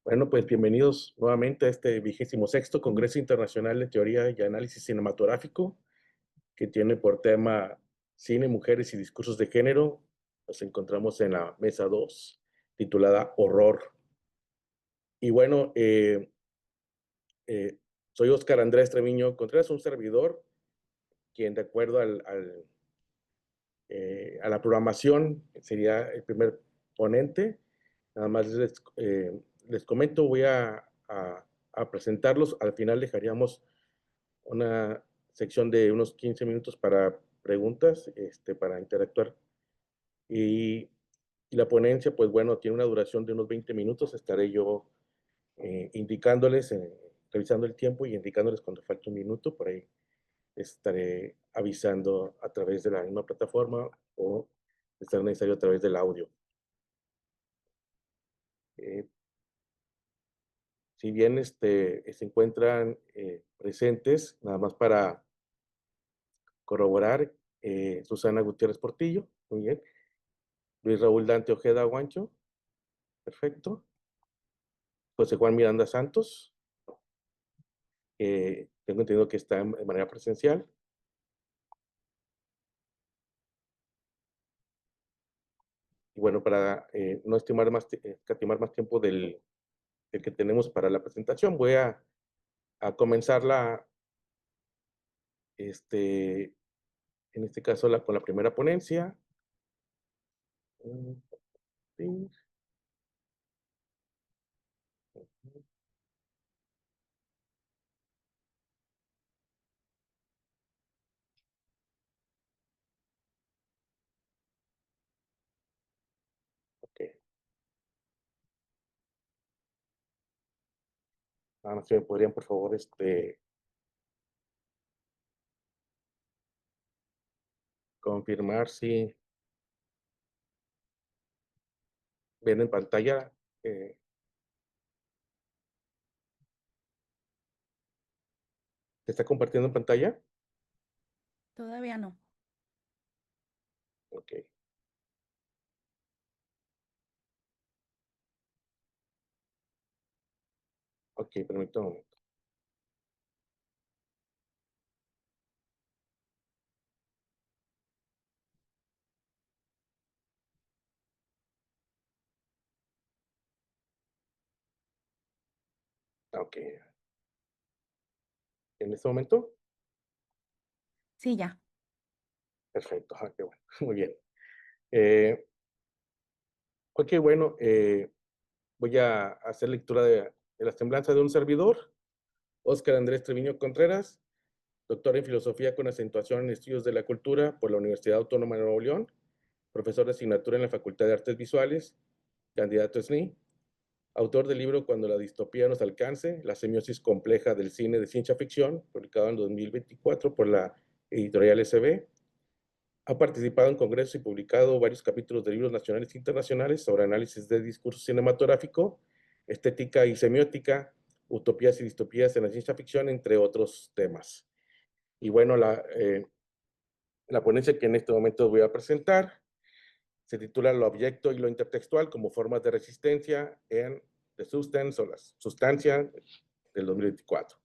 Bueno, pues bienvenidos nuevamente a este 26º Congreso Internacional de Teoría y Análisis Cinematográfico, que tiene por tema Cine, Mujeres y Discursos de Género. Nos encontramos en la mesa 2, titulada Horror. Y bueno, eh, soy Óscar Andrés Treviño Contreras, un servidor, quien de acuerdo a la programación sería el primer ponente. Nada más les comento, voy a presentarlos. Al final dejaríamos una sección de unos 15 minutos para preguntas, para interactuar. Y, y la ponencia, pues bueno, tiene una duración de unos 20 minutos. Estaré yo indicándoles, revisando el tiempo y indicándoles cuando falte un minuto. Por ahí estaré avisando a través de la misma plataforma o de ser necesario a través del audio. Eh, si bien se encuentran presentes, nada más para corroborar, Susana Gutiérrez Portillo, muy bien. Luis Raúl Dante Ojeda Guancho, perfecto. José Juan Miranda Santos, tengo entendido que está de manera presencial. Y bueno, para no escatimar más tiempo del que tenemos para la presentación, voy a comenzar en este caso, con la primera ponencia. Sí. Ok. Nada más si me podrían, por favor, confirmar si ven en pantalla. eh, ¿Se está compartiendo en pantalla? Todavía no. Ok. Ok, permítame un momento. Ok. En este momento, Sí, ya. perfecto. Qué bueno. Muy bien. Eh, ok, bueno, voy a hacer lectura de la semblanza de un servidor, Óscar Andrés Treviño Contreras, doctor en filosofía con acentuación en estudios de la cultura por la Universidad Autónoma de Nuevo León, profesor de asignatura en la Facultad de Artes Visuales, candidato SNI, autor del libro Cuando la distopía nos alcance, la semiosis compleja del cine de ciencia ficción, publicado en 2024 por la editorial SB. Ha participado en congresos y publicado varios capítulos de libros nacionales e internacionales sobre análisis de discurso cinematográfico, estética y semiótica, utopías y distopías en la ciencia ficción, entre otros temas. Y bueno, la ponencia que en este momento voy a presentar se titula Lo abyecto y lo intertextual como formas de resistencia en The Substance o la sustancia del 2024.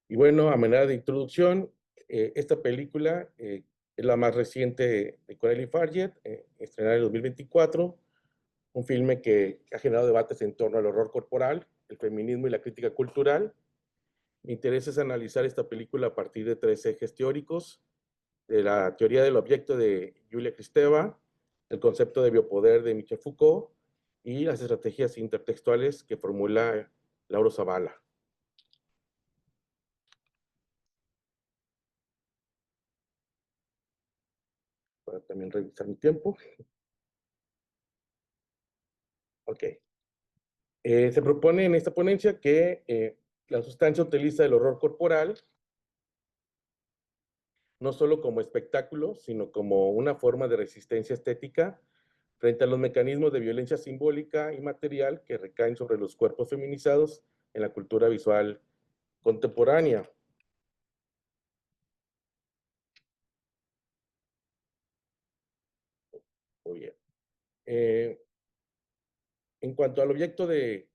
Y bueno, a manera de introducción, esta película es la más reciente de Coralie Farget, estrenada en el 2024, un filme que ha generado debates en torno al horror corporal, el feminismo y la crítica cultural. Mi interés es analizar esta película a partir de tres ejes teóricos: de la teoría del objeto de Julia Kristeva, el concepto de biopoder de Michel Foucault y las estrategias intertextuales que formula Lauro Zavala. Para también revisar mi tiempo. Ok. Se propone en esta ponencia que la sustancia utiliza el horror corporal no solo como espectáculo, sino como una forma de resistencia estética frente a los mecanismos de violencia simbólica y material que recaen sobre los cuerpos feminizados en la cultura visual contemporánea. Muy bien. En cuanto al objeto de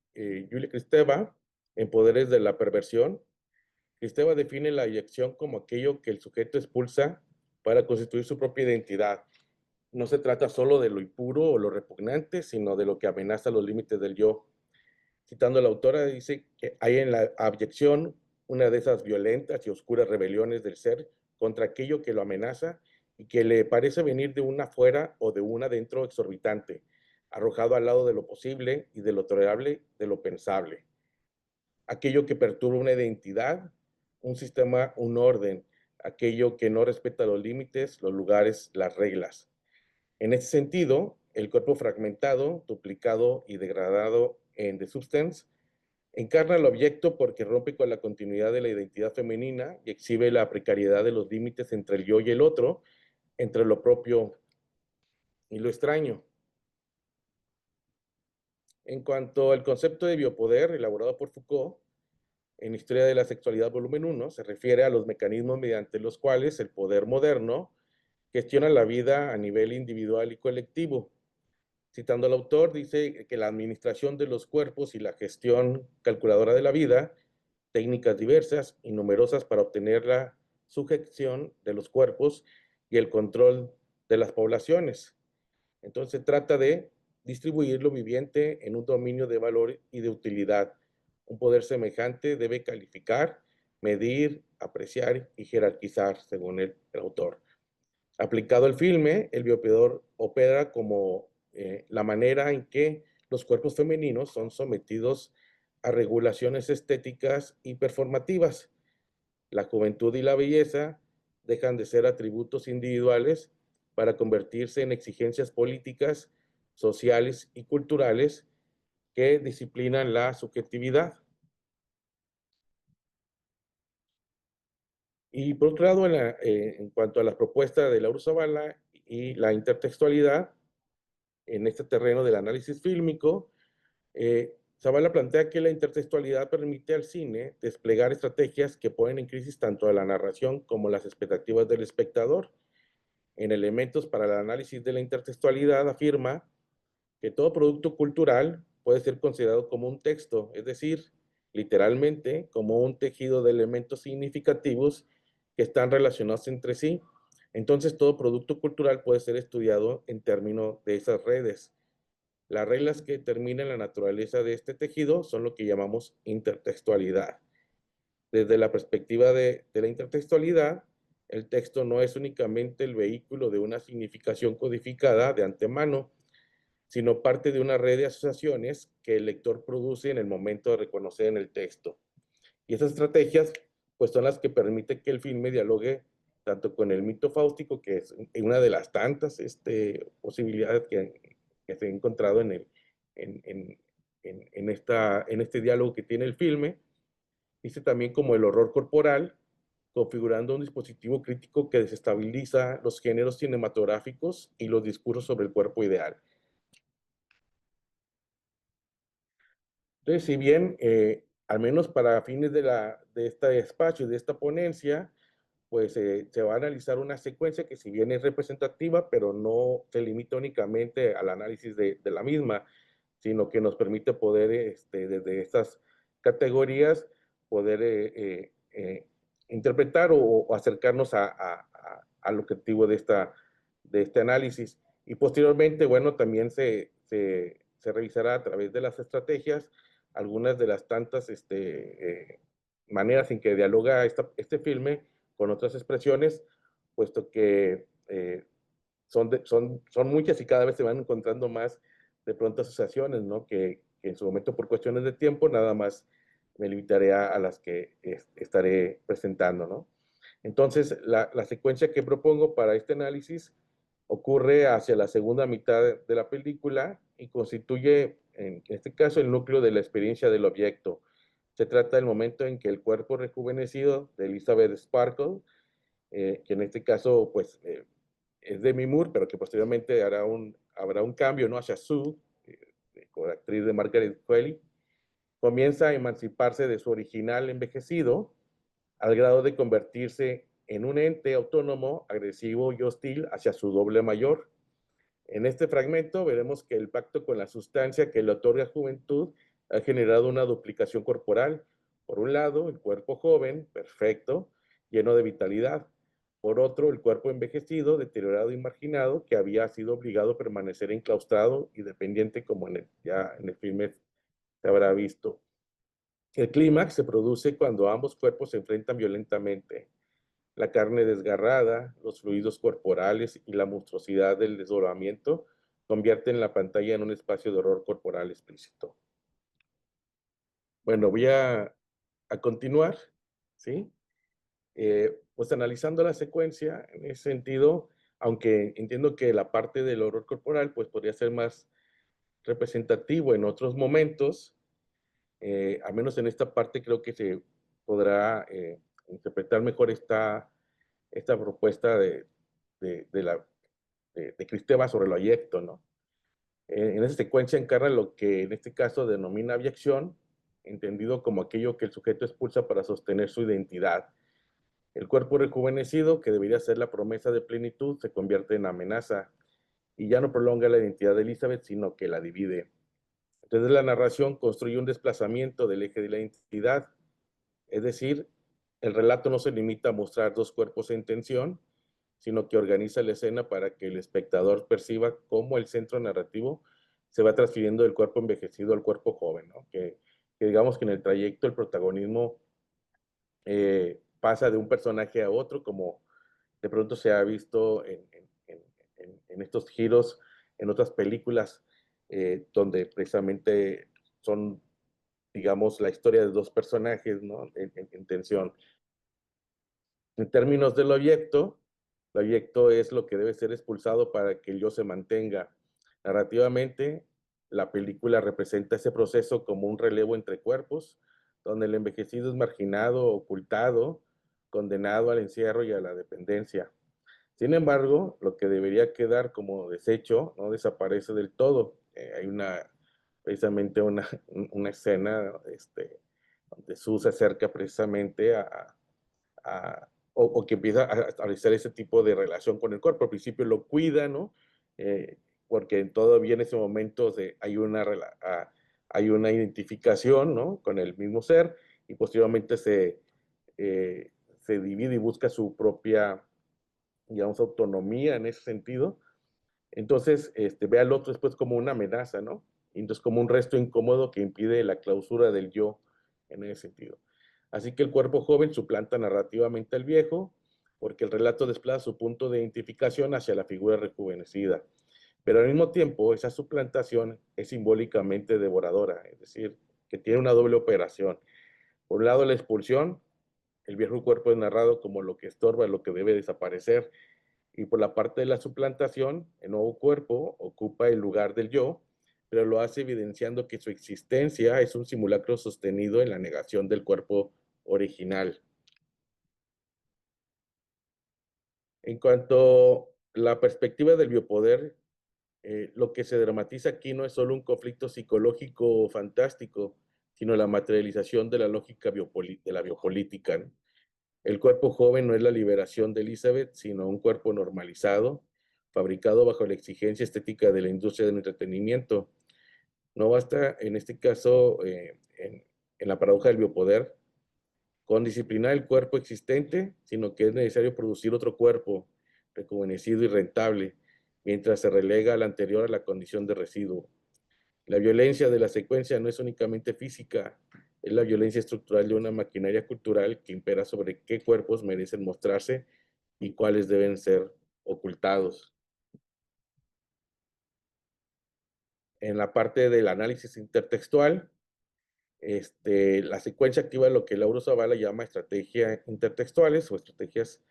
Julia Kristeva, en Poderes de la Perversión, Kristeva define la eyección como aquello que el sujeto expulsa para constituir su propia identidad. No se trata solo de lo impuro o lo repugnante, sino de lo que amenaza los límites del yo. Citando a la autora, dice que hay en la abyección una de esas violentas y oscuras rebeliones del ser contra aquello que lo amenaza y que le parece venir de una fuera o de una dentro exorbitante, arrojado al lado de lo posible y de lo tolerable, de lo pensable. Aquello que perturba una identidad, un sistema, un orden, aquello que no respeta los límites, los lugares, las reglas. En ese sentido, el cuerpo fragmentado, duplicado y degradado en The Substance encarna al objeto porque rompe con la continuidad de la identidad femenina y exhibe la precariedad de los límites entre el yo y el otro, entre lo propio y lo extraño. En cuanto al concepto de biopoder elaborado por Foucault, en Historia de la Sexualidad, volumen 1, se refiere a los mecanismos mediante los cuales el poder moderno gestiona la vida a nivel individual y colectivo. Citando al autor, dice que la administración de los cuerpos y la gestión calculadora de la vida, técnicas diversas y numerosas para obtener la sujeción de los cuerpos y el control de las poblaciones. Entonces se trata de distribuir lo viviente en un dominio de valor y de utilidad. Un poder semejante debe calificar, medir, apreciar y jerarquizar, según el autor. Aplicado al filme, el biopoder opera como la manera en que los cuerpos femeninos son sometidos a regulaciones estéticas y performativas. La juventud y la belleza dejan de ser atributos individuales para convertirse en exigencias políticas, sociales y culturales que disciplinan la subjetividad. Y por otro lado, en cuanto a las propuestas de Laura Zavala y la intertextualidad, en este terreno del análisis fílmico, Zavala plantea que la intertextualidad permite al cine desplegar estrategias que ponen en crisis tanto a la narración como las expectativas del espectador. En Elementos para el análisis de la intertextualidad afirma que todo producto cultural puede ser considerado como un texto, es decir, literalmente como un tejido de elementos significativos que están relacionados entre sí. Entonces, todo producto cultural puede ser estudiado en términos de esas redes. Las reglas que determinan la naturaleza de este tejido son lo que llamamos intertextualidad. Desde la perspectiva de la intertextualidad, el texto no es únicamente el vehículo de una significación codificada de antemano, sino parte de una red de asociaciones que el lector produce en el momento de reconocer en el texto. Y esas estrategias, pues son las que permiten que el filme dialogue tanto con el mito fáustico, que es una de las tantas posibilidades que se ha encontrado en este diálogo que tiene el filme, dice también como el horror corporal, configurando un dispositivo crítico que desestabiliza los géneros cinematográficos y los discursos sobre el cuerpo ideal. Entonces, si bien, al menos para fines de este espacio y de esta ponencia, pues se va a analizar una secuencia que si bien es representativa, pero no se limita únicamente al análisis de la misma, sino que nos permite poder, desde estas categorías, poder interpretar o acercarnos al objetivo de este análisis. Y posteriormente, bueno, también se revisará a través de las estrategias algunas de las tantas maneras en que dialoga este filme con otras expresiones, puesto que son muchas y cada vez se van encontrando más de pronto asociaciones, ¿no? Que en su momento por cuestiones de tiempo nada más me limitaré a las que estaré presentando, ¿no? Entonces, la secuencia que propongo para este análisis ocurre hacia la segunda mitad de la película y constituye, en este caso, el núcleo de la experiencia del objeto. Se trata del momento en que el cuerpo rejuvenecido de Elizabeth Sparkle, que en este caso, pues, es Demi Moore, pero que posteriormente habrá un cambio, ¿no? Hacia Sue, con la actriz de Margaret Qualley, comienza a emanciparse de su original envejecido al grado de convertirse en un ente autónomo, agresivo y hostil hacia su doble mayor. En este fragmento veremos que el pacto con la sustancia que le otorga juventud ha generado una duplicación corporal. Por un lado, el cuerpo joven, perfecto, lleno de vitalidad. Por otro, el cuerpo envejecido, deteriorado y marginado, que había sido obligado a permanecer enclaustrado y dependiente, como ya en el filme se habrá visto. El clímax se produce cuando ambos cuerpos se enfrentan violentamente. La carne desgarrada, los fluidos corporales y la monstruosidad del desdoblamiento convierten la pantalla en un espacio de horror corporal explícito. Bueno, voy a continuar, ¿sí? Pues analizando la secuencia, en ese sentido, aunque entiendo que la parte del horror corporal pues podría ser más representativo en otros momentos, al menos en esta parte creo que se podrá interpretar mejor esta propuesta de Kristeva sobre lo abyecto, ¿no? En esa secuencia encarna lo que en este caso denomina abyección, entendido como aquello que el sujeto expulsa para sostener su identidad. El cuerpo rejuvenecido, que debería ser la promesa de plenitud, se convierte en amenaza y ya no prolonga la identidad de Elizabeth, sino que la divide. Entonces la narración construye un desplazamiento del eje de la identidad, es decir, el relato no se limita a mostrar dos cuerpos en tensión, sino que organiza la escena para que el espectador perciba cómo el centro narrativo se va transfiriendo del cuerpo envejecido al cuerpo joven, ¿no? Que digamos que en el trayecto el protagonismo pasa de un personaje a otro, como de pronto se ha visto en estos giros en otras películas, donde precisamente son, digamos, la historia de dos personajes, ¿no? En tensión. En términos del objeto, el objeto es lo que debe ser expulsado para que el yo se mantenga. Narrativamente, la película representa ese proceso como un relevo entre cuerpos, donde el envejecido es marginado, ocultado, condenado al encierro y a la dependencia. Sin embargo, lo que debería quedar como desecho no desaparece del todo. Hay precisamente una escena donde Sue se acerca precisamente o que empieza a establecer ese tipo de relación con el cuerpo. Al principio lo cuida, ¿no? Porque todavía en ese momento hay una identificación, ¿no? Con el mismo ser y posteriormente se divide y busca su propia, digamos, autonomía en ese sentido. Entonces, ve al otro después como una amenaza, ¿no? Y entonces como un resto incómodo que impide la clausura del yo en ese sentido. Así que el cuerpo joven suplanta narrativamente al viejo, porque el relato desplaza su punto de identificación hacia la figura rejuvenecida. Pero al mismo tiempo, esa suplantación es simbólicamente devoradora, es decir, que tiene una doble operación. Por un lado, la expulsión, el viejo cuerpo es narrado como lo que estorba, lo que debe desaparecer, y por la parte de la suplantación, el nuevo cuerpo ocupa el lugar del yo, pero lo hace evidenciando que su existencia es un simulacro sostenido en la negación del cuerpo original. En cuanto a la perspectiva del biopoder, lo que se dramatiza aquí no es solo un conflicto psicológico fantástico, sino la materialización de la lógica de la biopolítica, ¿no? El cuerpo joven no es la liberación de Elizabeth, sino un cuerpo normalizado, fabricado bajo la exigencia estética de la industria del entretenimiento. No basta, en este caso, en la paradoja del biopoder, con disciplinar el cuerpo existente, sino que es necesario producir otro cuerpo, rejuvenecido y rentable, mientras se relega al anterior a la condición de residuo. La violencia de la secuencia no es únicamente física, es la violencia estructural de una maquinaria cultural que impera sobre qué cuerpos merecen mostrarse y cuáles deben ser ocultados. En la parte del análisis intertextual, la secuencia activa lo que Lauro Zavala llama estrategias intertextuales o estrategias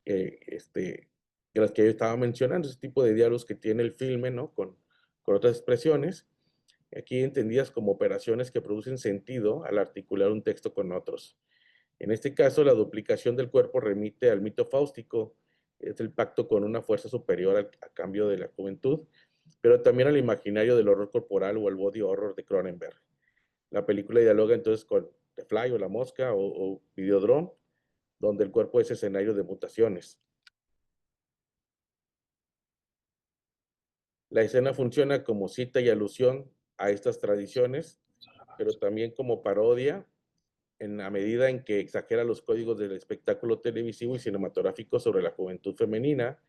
de las que yo estaba mencionando, ese tipo de diálogos que tiene el filme, ¿no? Con otras expresiones, aquí entendidas como operaciones que producen sentido al articular un texto con otros. En este caso, la duplicación del cuerpo remite al mito fáustico, es el pacto con una fuerza superior a cambio de la juventud, pero también al imaginario del horror corporal o el body horror de Cronenberg. La película dialoga entonces con The Fly o La Mosca o Videodrome, donde el cuerpo es escenario de mutaciones. La escena funciona como cita y alusión a estas tradiciones, pero también como parodia en la medida en que exagera los códigos del espectáculo televisivo y cinematográfico sobre la juventud femenina,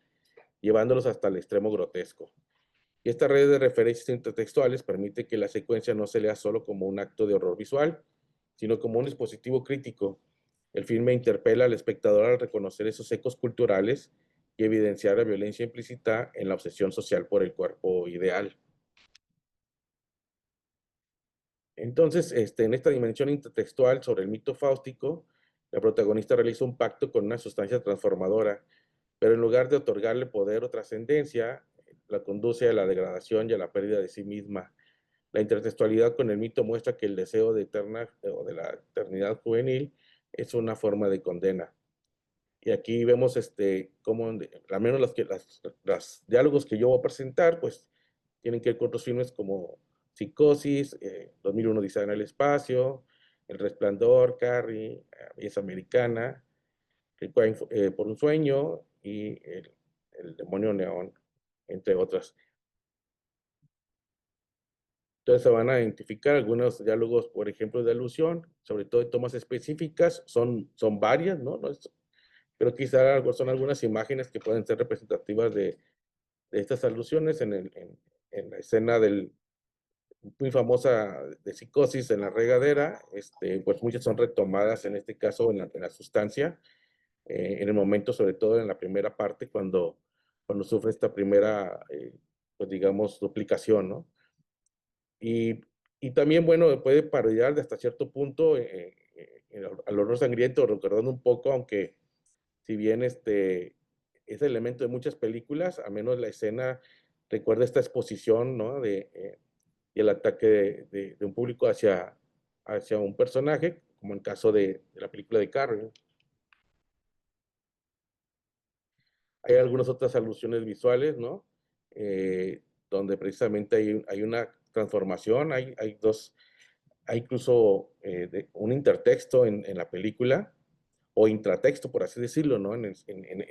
llevándolos hasta el extremo grotesco. Y esta red de referencias intertextuales permite que la secuencia no se lea solo como un acto de horror visual, sino como un dispositivo crítico. El filme interpela al espectador al reconocer esos ecos culturales y evidenciar la violencia implícita en la obsesión social por el cuerpo ideal. Entonces, en esta dimensión intertextual sobre el mito fáustico, la protagonista realiza un pacto con una sustancia transformadora, pero en lugar de otorgarle poder o trascendencia, la conduce a la degradación y a la pérdida de sí misma. La intertextualidad con el mito muestra que el deseo de eterna o de la eternidad juvenil es una forma de condena. Y aquí vemos cómo, al menos las diálogos que yo voy a presentar, pues tienen que ver con otros filmes como Psicosis, 2001 Odisea en el espacio, El Resplandor, Carrie, Belleza Americana, Requiem por un sueño y el Demonio Neón, entre otras. Entonces se van a identificar algunos diálogos, por ejemplo, de alusión, sobre todo de tomas específicas, son varias, ¿no? Pero quizá son algunas imágenes que pueden ser representativas de estas alusiones en la escena muy famosa de Psicosis en la regadera, pues muchas son retomadas en este caso en la sustancia, en el momento, sobre todo en la primera parte, cuando sufre esta primera, pues digamos, duplicación, ¿no? Y, y también, bueno, puede parodiar de hasta cierto punto al horror sangriento, recordando un poco, aunque si bien es elemento de muchas películas, al menos la escena recuerda esta exposición, ¿no? Y el ataque de un público hacia un personaje, como en el caso de la película de Carrie. Hay algunas otras alusiones visuales, ¿no? Donde precisamente hay una transformación, hay incluso un intertexto en la película, o intratexto, por así decirlo, ¿no? En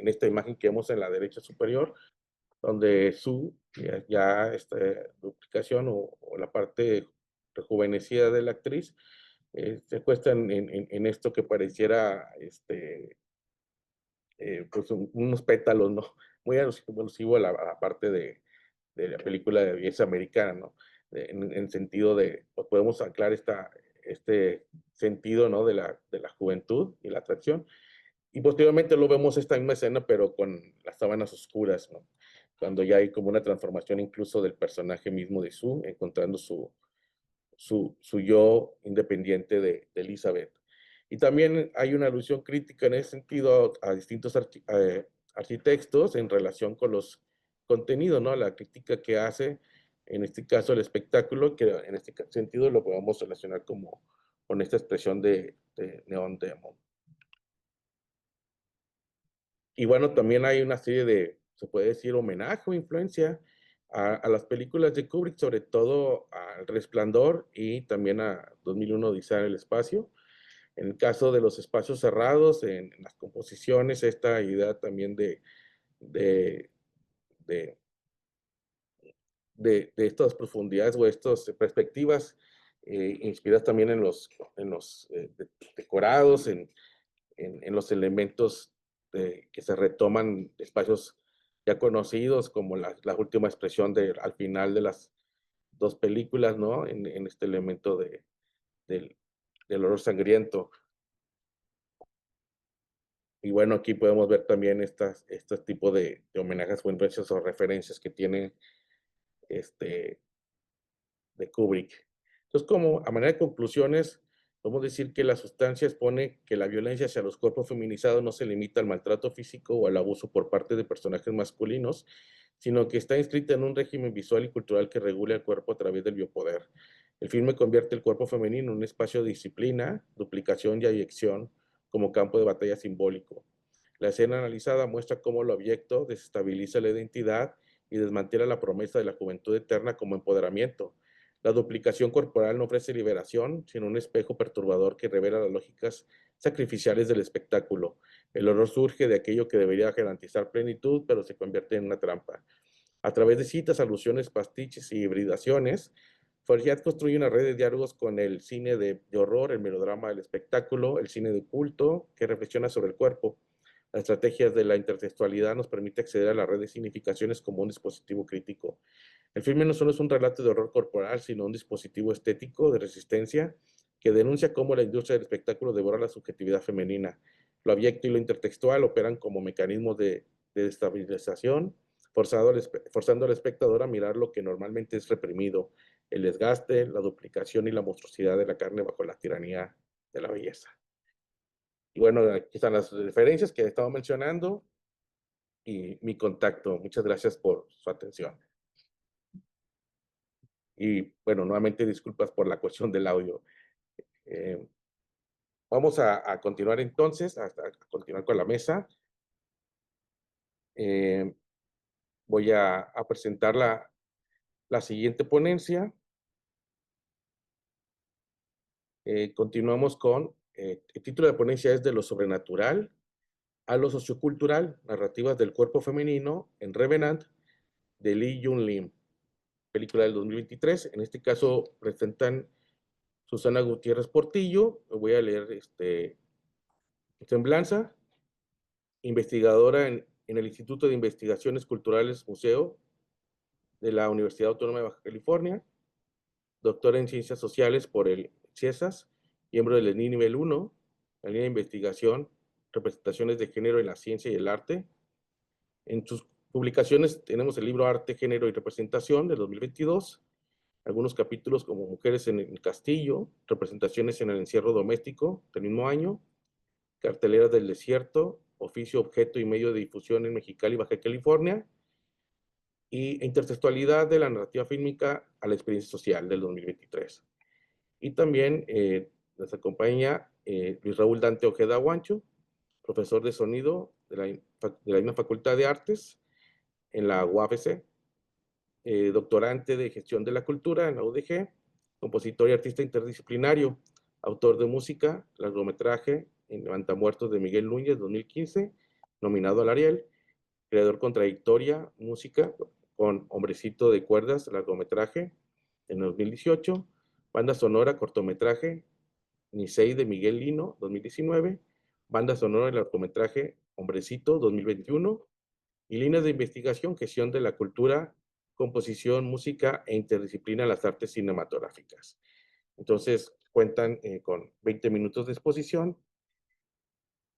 esta imagen que vemos en la derecha superior, donde su esta duplicación o la parte rejuvenecida de la actriz se acuesta en esto que pareciera pues unos pétalos, ¿no? Muy alusivo a la parte de la película de belleza americana, ¿no? En sentido de, pues podemos anclar este sentido, ¿no? De la juventud y la atracción. Y posteriormente lo vemos esta misma escena, pero con las sábanas oscuras, ¿no? Cuando ya hay como una transformación incluso del personaje mismo de Sue, encontrando su yo independiente de Elizabeth. Y también hay una alusión crítica en ese sentido a distintos arquitectos en relación con los contenidos, ¿no? La crítica que hace, en este caso, el espectáculo, que en este sentido lo podemos relacionar como con esta expresión de Neon Demon. Y bueno, también hay una serie de, se puede decir, homenaje o influencia a las películas de Kubrick, sobre todo al Resplandor y también a 2001 Odisea en el espacio. En el caso de los espacios cerrados, en las composiciones, esta idea también de, de, de estas profundidades o estas perspectivas inspiradas también en los decorados, en los elementos que se retoman de espacios ya conocidos, como la última expresión al final de las dos películas, ¿no? En este elemento del, del horror sangriento. Y bueno, aquí podemos ver también estos tipos de homenajes o influencias o referencias que tiene este, de Kubrick. Entonces, como a manera de conclusiones, podemos decir que la sustancia expone que la violencia hacia los cuerpos feminizados no se limita al maltrato físico o al abuso por parte de personajes masculinos, sino que está inscrita en un régimen visual y cultural que regula el cuerpo a través del biopoder. El filme convierte el cuerpo femenino en un espacio de disciplina, duplicación y ayección como campo de batalla simbólico. La escena analizada muestra cómo el objeto desestabiliza la identidad y desmantela la promesa de la juventud eterna como empoderamiento. La duplicación corporal no ofrece liberación, sino un espejo perturbador que revela las lógicas sacrificiales del espectáculo. El horror surge de aquello que debería garantizar plenitud, pero se convierte en una trampa. A través de citas, alusiones, pastiches y hibridaciones, Forjat construye una red de diálogos con el cine de horror, el melodrama, el espectáculo, el cine de culto, que reflexiona sobre el cuerpo. Las estrategias de la intertextualidad nos permite acceder a la red de significaciones como un dispositivo crítico. El filme no solo es un relato de horror corporal, sino un dispositivo estético de resistencia que denuncia cómo la industria del espectáculo devora la subjetividad femenina. Lo abyecto y lo intertextual operan como mecanismos de destabilización, forzando al espectador a mirar lo que normalmente es reprimido, el desgaste, la duplicación y la monstruosidad de la carne bajo la tiranía de la belleza. Y bueno, aquí están las referencias que he estado mencionando y mi contacto. Muchas gracias por su atención. Y bueno, nuevamente disculpas por la cuestión del audio. Eh, Vamos a continuar entonces, a continuar con la mesa. Eh, Voy a presentar la siguiente ponencia. Continuamos con, el título de la ponencia es De lo sobrenatural a lo sociocultural, narrativas del cuerpo femenino en Revenant, de Lee Jung Lim, película del 2023. En este caso presentan Susana Gutiérrez Portillo. Voy a leer semblanza, investigadora en el Instituto de Investigaciones Culturales Museo de la Universidad Autónoma de Baja California, doctora en Ciencias Sociales por el CIESAS, miembro del ENI Nivel 1, la línea de investigación, representaciones de género en la ciencia y el arte. En sus publicaciones tenemos el libro Arte, Género y Representación del 2022, algunos capítulos como Mujeres en el Castillo, Representaciones en el Encierro Doméstico del mismo año, Carteleras del Desierto, Oficio, Objeto y Medio de Difusión en Mexicali, Baja California, y Intertextualidad de la Narrativa Fílmica a la Experiencia Social del 2023. Y también nos acompaña Luis Raúl Dante Ojeda Guancho, profesor de sonido de la misma Facultad de Artes en la UAFC, doctorante de Gestión de la Cultura en la UDG, compositor y artista interdisciplinario, autor de música, largometraje en Levantamuertos de Miguel Núñez 2015, nominado al Ariel, creador con trayectoria, música con Hombrecito de Cuerdas, largometraje en 2018, banda sonora, cortometraje, Nisei de Miguel Lino 2019, banda sonora del largometraje Hombrecito 2021, y líneas de investigación, gestión de la cultura, composición, música e interdisciplina en las artes cinematográficas. Entonces, cuentan con 20 minutos de exposición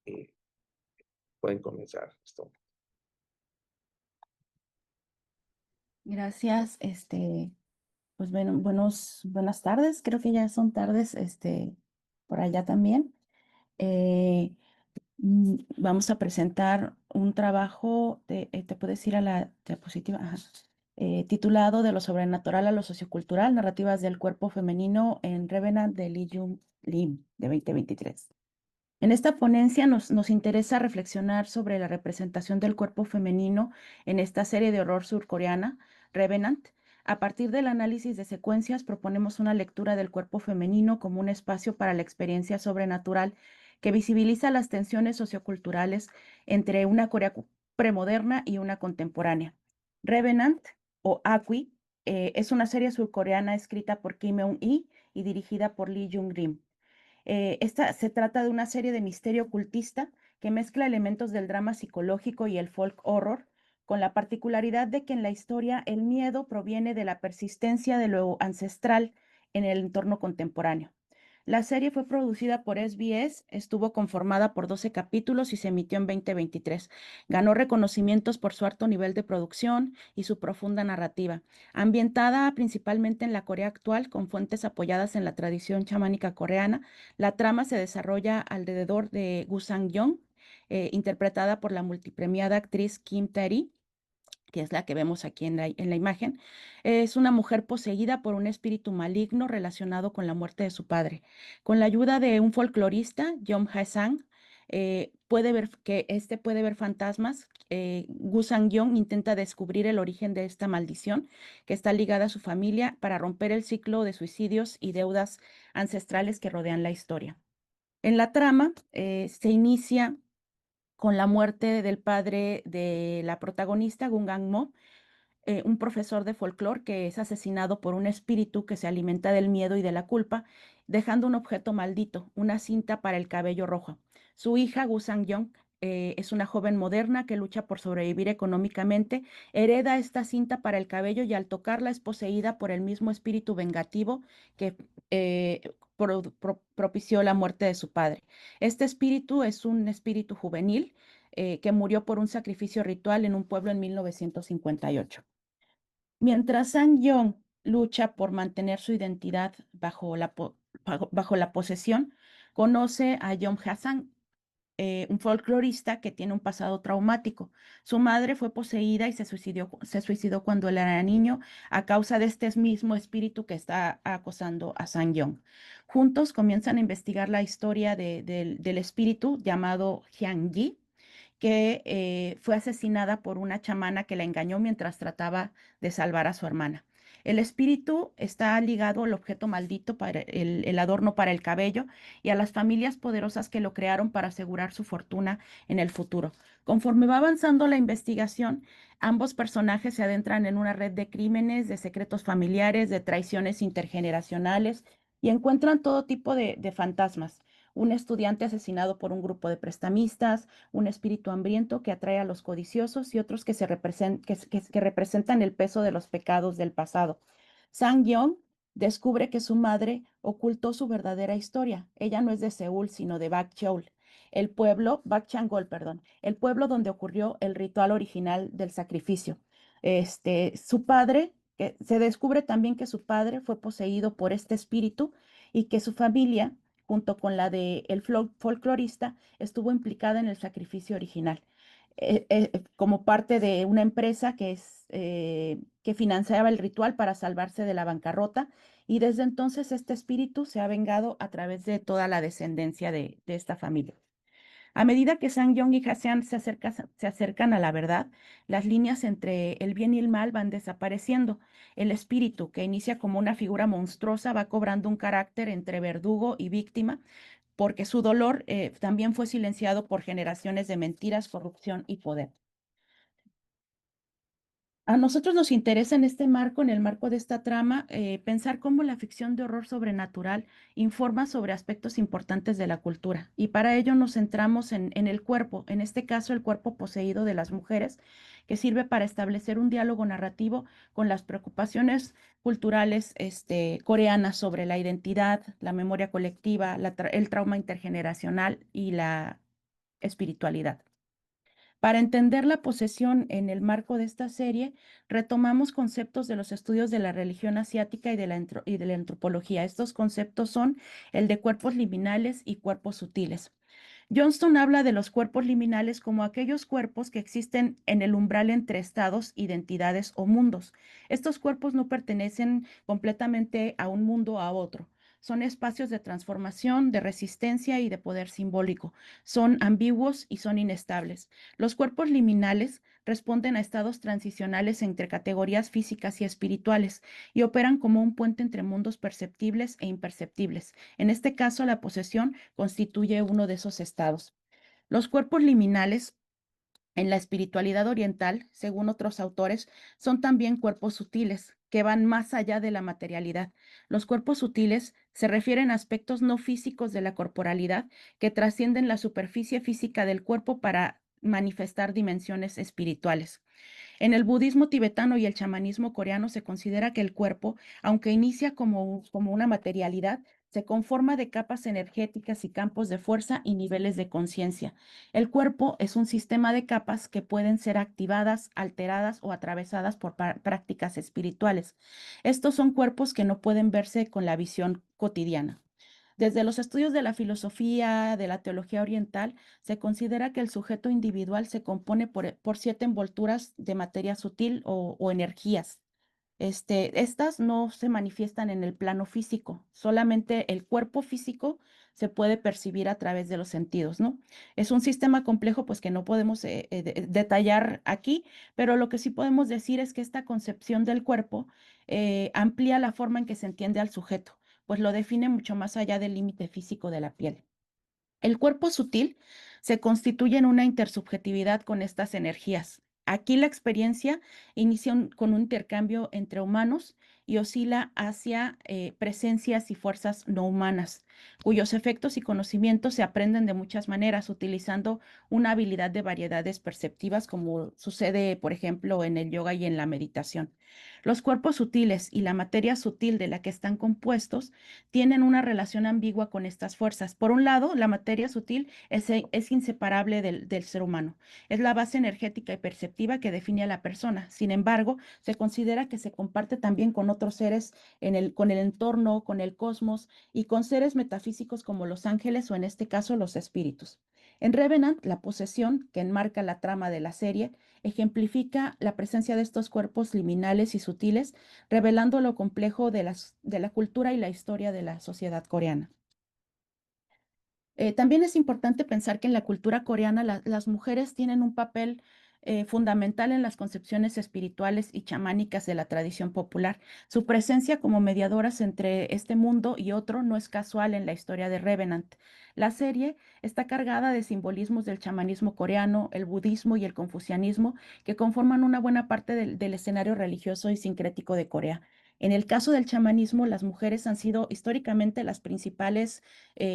y pueden comenzar esto. Gracias. Pues bueno, buenas tardes. Creo que ya son tardes, por allá también. Eh, Vamos a presentar un trabajo te puedes ir a la diapositiva, ajá, titulado De lo sobrenatural a lo sociocultural, narrativas del cuerpo femenino en Revenant de Lee Jung Lim, de 2023. En esta ponencia nos interesa reflexionar sobre la representación del cuerpo femenino en esta serie de horror surcoreana, Revenant. A partir del análisis de secuencias, proponemos una lectura del cuerpo femenino como un espacio para la experiencia sobrenatural que visibiliza las tensiones socioculturales entre una Corea premoderna y una contemporánea. Revenant, o Aqui, es una serie surcoreana escrita por Kim Eun-hee y dirigida por Lee Jung-rim. Esta se trata de una serie de misterio ocultista que mezcla elementos del drama psicológico y el folk horror, con la particularidad de que en la historia el miedo proviene de la persistencia de lo ancestral en el entorno contemporáneo. La serie fue producida por SBS, estuvo conformada por 12 capítulos y se emitió en 2023. Ganó reconocimientos por su alto nivel de producción y su profunda narrativa. Ambientada principalmente en la Corea actual, con fuentes apoyadas en la tradición chamánica coreana, la trama se desarrolla alrededor de Gu Sang-yeon, interpretada por la multipremiada actriz Kim Tae-ri, que es la que vemos aquí en la imagen. Es una mujer poseída por un espíritu maligno relacionado con la muerte de su padre. Con la ayuda de un folclorista, Jeong Hae-sang, puede ver fantasmas. Gu Sang-yeon intenta descubrir el origen de esta maldición que está ligada a su familia para romper el ciclo de suicidios y deudas ancestrales que rodean la historia. En la trama se inicia con la muerte del padre de la protagonista, Gung Gang Mo, un profesor de folclore que es asesinado por un espíritu que se alimenta del miedo y de la culpa, dejando un objeto maldito, una cinta para el cabello rojo. Su hija, Gu Sang-yong, es una joven moderna que lucha por sobrevivir económicamente, hereda esta cinta para el cabello y al tocarla es poseída por el mismo espíritu vengativo que propició la muerte de su padre. Este espíritu es un espíritu juvenil que murió por un sacrificio ritual en un pueblo en 1958. Mientras Sang Yong lucha por mantener su identidad bajo la posesión, conoce a Yong Hassan, un folclorista que tiene un pasado traumático. Su madre fue poseída y se suicidó cuando él era niño a causa de este mismo espíritu que está acosando a Sang Yong. Juntos comienzan a investigar la historia del espíritu llamado Hyang Yi, que fue asesinada por una chamana que la engañó mientras trataba de salvar a su hermana. El espíritu está ligado al objeto maldito para el adorno para el cabello y a las familias poderosas que lo crearon para asegurar su fortuna en el futuro. Conforme va avanzando la investigación, ambos personajes se adentran en una red de crímenes, de secretos familiares, de traiciones intergeneracionales y encuentran todo tipo de fantasmas. Un estudiante asesinado por un grupo de prestamistas, un espíritu hambriento que atrae a los codiciosos y otros que representan el peso de los pecados del pasado. Sang Yeon descubre que su madre ocultó su verdadera historia. Ella no es de Seúl, sino de Bakcheol, Bakchangol, perdón, el pueblo donde ocurrió el ritual original del sacrificio. Su padre, que se descubre también que su padre fue poseído por este espíritu y que su familia, junto con la de el folclorista, estuvo implicada en el sacrificio original, como parte de una empresa que financiaba el ritual para salvarse de la bancarrota, y desde entonces este espíritu se ha vengado a través de toda la descendencia de esta familia. A medida que Sang Yong y Hasean se acercan a la verdad, las líneas entre el bien y el mal van desapareciendo. El espíritu, que inicia como una figura monstruosa, va cobrando un carácter entre verdugo y víctima, porque su dolor también fue silenciado por generaciones de mentiras, corrupción y poder. A nosotros nos interesa en este marco, en el marco de esta trama, pensar cómo la ficción de horror sobrenatural informa sobre aspectos importantes de la cultura. Y para ello nos centramos en el cuerpo, en este caso el cuerpo poseído de las mujeres, que sirve para establecer un diálogo narrativo con las preocupaciones culturales coreanas sobre la identidad, la memoria colectiva, el trauma intergeneracional y la espiritualidad. Para entender la posesión en el marco de esta serie, retomamos conceptos de los estudios de la religión asiática y de la antropología. Estos conceptos son el de cuerpos liminales y cuerpos sutiles. Johnston habla de los cuerpos liminales como aquellos cuerpos que existen en el umbral entre estados, identidades o mundos. Estos cuerpos no pertenecen completamente a un mundo o a otro. Son espacios de transformación, de resistencia y de poder simbólico. Son ambiguos y son inestables. Los cuerpos liminales responden a estados transicionales entre categorías físicas y espirituales y operan como un puente entre mundos perceptibles e imperceptibles. En este caso, la posesión constituye uno de esos estados. Los cuerpos liminales en la espiritualidad oriental, según otros autores, son también cuerpos sutiles, que van más allá de la materialidad. Los cuerpos sutiles se refieren a aspectos no físicos de la corporalidad que trascienden la superficie física del cuerpo para manifestar dimensiones espirituales. En el budismo tibetano y el chamanismo coreano se considera que el cuerpo, aunque inicia como una materialidad, se conforma de capas energéticas y campos de fuerza y niveles de conciencia. El cuerpo es un sistema de capas que pueden ser activadas, alteradas o atravesadas por prácticas espirituales. Estos son cuerpos que no pueden verse con la visión cotidiana. Desde los estudios de la filosofía, de la teología oriental, se considera que el sujeto individual se compone por 7 envolturas de materia sutil o energías. Estas no se manifiestan en el plano físico, solamente el cuerpo físico se puede percibir a través de los sentidos, ¿no? Es un sistema complejo, pues que no podemos detallar aquí, pero lo que sí podemos decir es que esta concepción del cuerpo amplía la forma en que se entiende al sujeto, pues lo define mucho más allá del límite físico de la piel. El cuerpo sutil se constituye en una intersubjetividad con estas energías. Aquí la experiencia inicia con un intercambio entre humanos y oscila hacia presencias y fuerzas no humanas, cuyos efectos y conocimientos se aprenden de muchas maneras, utilizando una habilidad de variedades perceptivas, como sucede, por ejemplo, en el yoga y en la meditación. Los cuerpos sutiles y la materia sutil de la que están compuestos tienen una relación ambigua con estas fuerzas. Por un lado, la materia sutil es inseparable del ser humano. Es la base energética y perceptiva que define a la persona. Sin embargo, se considera que se comparte también con otros seres con el entorno, con el cosmos y con seres metafísicos como los ángeles o en este caso los espíritus. En Revenant, la posesión, que enmarca la trama de la serie, ejemplifica la presencia de estos cuerpos liminales y sutiles, revelando lo complejo de la cultura y la historia de la sociedad coreana. También es importante pensar que en la cultura coreana las mujeres tienen un papel fundamental en las concepciones espirituales y chamánicas de la tradición popular. Su presencia como mediadoras entre este mundo y otro no es casual en la historia de Revenant. La serie está cargada de simbolismos del chamanismo coreano, el budismo y el confucianismo, que conforman una buena parte del escenario religioso y sincrético de Corea. En el caso del chamanismo, las mujeres han sido históricamente las principales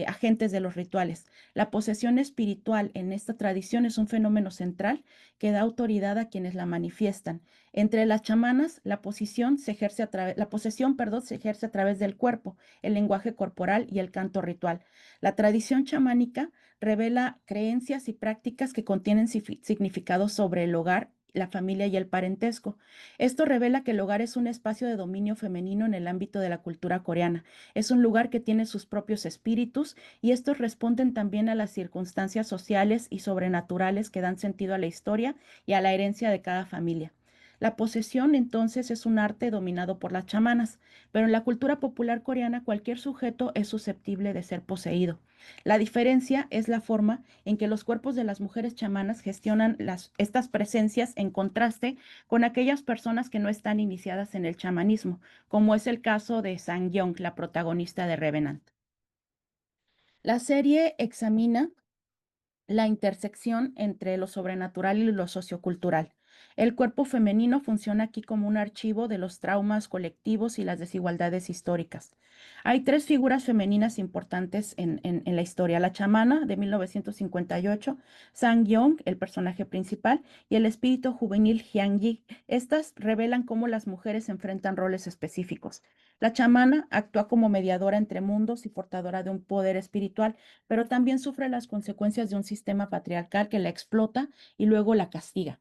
agentes de los rituales. La posesión espiritual en esta tradición es un fenómeno central que da autoridad a quienes la manifiestan. Entre las chamanas, la posesión, perdón, se ejerce a través del cuerpo, el lenguaje corporal y el canto ritual. La tradición chamánica revela creencias y prácticas que contienen significados sobre el hogar, la familia y el parentesco. Esto revela que el hogar es un espacio de dominio femenino en el ámbito de la cultura coreana. Es un lugar que tiene sus propios espíritus y estos responden también a las circunstancias sociales y sobrenaturales que dan sentido a la historia y a la herencia de cada familia. La posesión entonces es un arte dominado por las chamanas, pero en la cultura popular coreana cualquier sujeto es susceptible de ser poseído. La diferencia es la forma en que los cuerpos de las mujeres chamanas gestionan estas presencias en contraste con aquellas personas que no están iniciadas en el chamanismo, como es el caso de Sang Young, la protagonista de Revenant. La serie examina la intersección entre lo sobrenatural y lo sociocultural. El cuerpo femenino funciona aquí como un archivo de los traumas colectivos y las desigualdades históricas. Hay tres figuras femeninas importantes en la historia: la chamana de 1958, Sang Yong, el personaje principal, y el espíritu juvenil Hyang Yi. Estas revelan cómo las mujeres enfrentan roles específicos. La chamana actúa como mediadora entre mundos y portadora de un poder espiritual, pero también sufre las consecuencias de un sistema patriarcal que la explota y luego la castiga.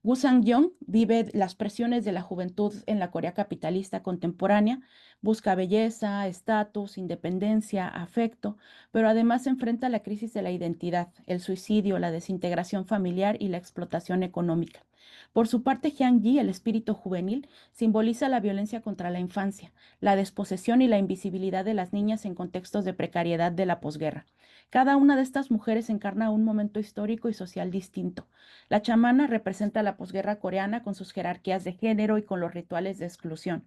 Gu Sang-yeon vive las presiones de la juventud en la Corea capitalista contemporánea, busca belleza, estatus, independencia, afecto, pero además enfrenta la crisis de la identidad, el suicidio, la desintegración familiar y la explotación económica. Por su parte, Hyang Yi, el espíritu juvenil, simboliza la violencia contra la infancia, la desposesión y la invisibilidad de las niñas en contextos de precariedad de la posguerra. Cada una de estas mujeres encarna un momento histórico y social distinto. La chamana representa la posguerra coreana con sus jerarquías de género y con los rituales de exclusión.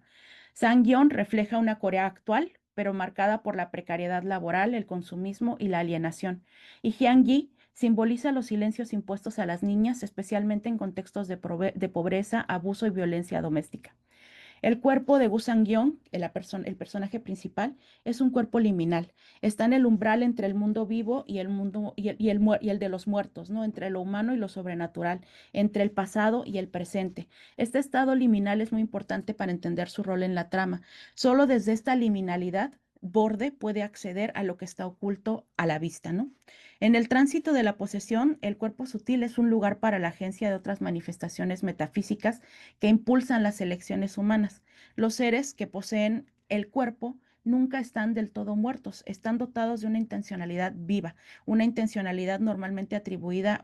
Sangyeon refleja una Corea actual, pero marcada por la precariedad laboral, el consumismo y la alienación. Y Hyang-gi simboliza los silencios impuestos a las niñas, especialmente en contextos de pobreza, abuso y violencia doméstica. El cuerpo de Gu Sang-yeon, el personaje principal, es un cuerpo liminal. Está en el umbral entre el mundo vivo y el mundo y el de los muertos, ¿no? Entre lo humano y lo sobrenatural, entre el pasado y el presente. Este estado liminal es muy importante para entender su rol en la trama. Solo desde esta liminalidad Borde puede acceder a lo que está oculto a la vista, ¿no? En el tránsito de la posesión, el cuerpo sutil es un lugar para la agencia de otras manifestaciones metafísicas que impulsan las elecciones humanas. Los seres que poseen el cuerpo nunca están del todo muertos, están dotados de una intencionalidad viva, una intencionalidad normalmente atribuida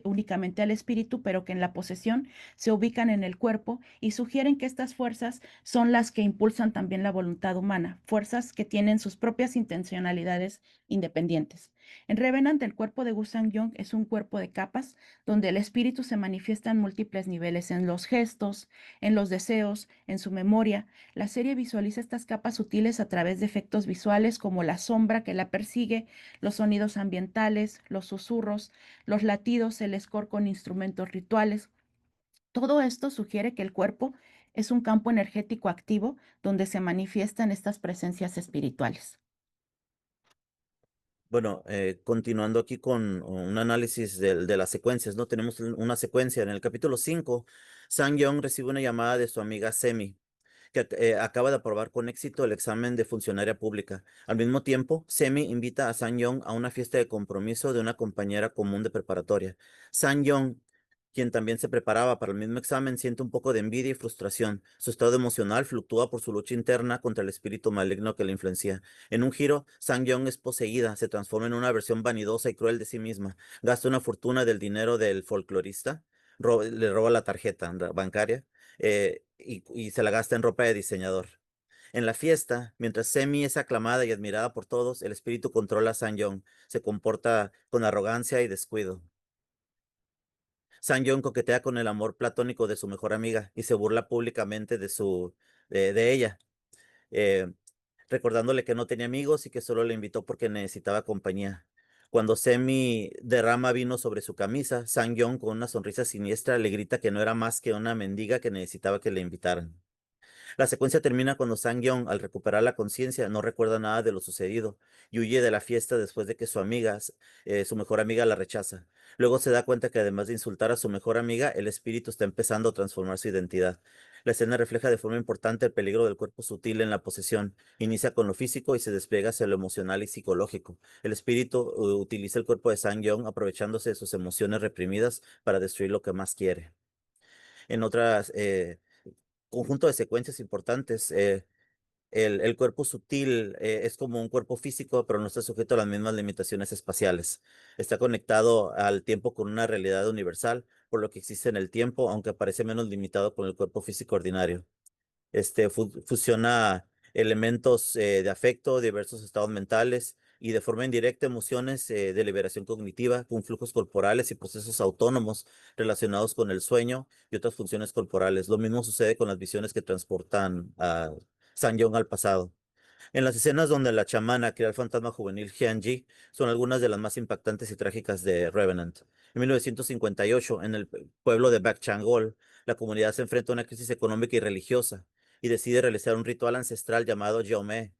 únicamente al espíritu, pero que en la posesión se ubican en el cuerpo y sugieren que estas fuerzas son las que impulsan también la voluntad humana, fuerzas que tienen sus propias intencionalidades independientes. En Revenant, el cuerpo de Gu Sang-yeon es un cuerpo de capas donde el espíritu se manifiesta en múltiples niveles, en los gestos, en los deseos, en su memoria. La serie visualiza estas capas sutiles a través de efectos visuales como la sombra que la persigue, los sonidos ambientales, los susurros, los latidos, el score con instrumentos rituales. Todo esto sugiere que el cuerpo es un campo energético activo donde se manifiestan estas presencias espirituales. Bueno, continuando aquí con un análisis de las secuencias, ¿no? Tenemos una secuencia. En el capítulo 5, Sang-Young recibe una llamada de su amiga Semi, que acaba de aprobar con éxito el examen de funcionaria pública. Al mismo tiempo, Semi invita a Sang-Young a una fiesta de compromiso de una compañera común de preparatoria. Sang-Young, quien también se preparaba para el mismo examen, siente un poco de envidia y frustración. Su estado emocional fluctúa por su lucha interna contra el espíritu maligno que la influencia. En un giro, Sang-Young es poseída, se transforma en una versión vanidosa y cruel de sí misma. Gasta una fortuna del dinero del folclorista, le roba la tarjeta bancaria y se la gasta en ropa de diseñador. En la fiesta, mientras Semi es aclamada y admirada por todos, el espíritu controla a Sang-Young, se comporta con arrogancia y descuido. Sang-Young coquetea con el amor platónico de su mejor amiga y se burla públicamente de ella, eh, recordándole que no tenía amigos y que solo le invitó porque necesitaba compañía. Cuando Semi derrama vino sobre su camisa, Sang-Young con una sonrisa siniestra le grita que no era más que una mendiga que necesitaba que le invitaran. La secuencia termina cuando Sang-Young, al recuperar la conciencia, no recuerda nada de lo sucedido y huye de la fiesta después de que su mejor amiga, la rechaza. Luego se da cuenta que además de insultar a su mejor amiga, el espíritu está empezando a transformar su identidad. La escena refleja de forma importante el peligro del cuerpo sutil en la posesión. Inicia con lo físico y se despliega hacia lo emocional y psicológico. El espíritu utiliza el cuerpo de Sang-Young aprovechándose de sus emociones reprimidas para destruir lo que más quiere. En otras conjunto de secuencias importantes. El cuerpo sutil es como un cuerpo físico, pero no está sujeto a las mismas limitaciones espaciales. Está conectado al tiempo con una realidad universal, por lo que existe en el tiempo, aunque parece menos limitado con el cuerpo físico ordinario. Fusiona elementos de afecto, diversos estados mentales y de forma indirecta emociones de liberación cognitiva con flujos corporales y procesos autónomos relacionados con el sueño y otras funciones corporales. Lo mismo sucede con las visiones que transportan a Sang-Young al pasado. En las escenas donde la chamana crea el fantasma juvenil Hyun-Ji son algunas de las más impactantes y trágicas de Revenant. En 1958, en el pueblo de Bakchangol, la comunidad se enfrenta a una crisis económica y religiosa y decide realizar un ritual ancestral llamado Yeomé,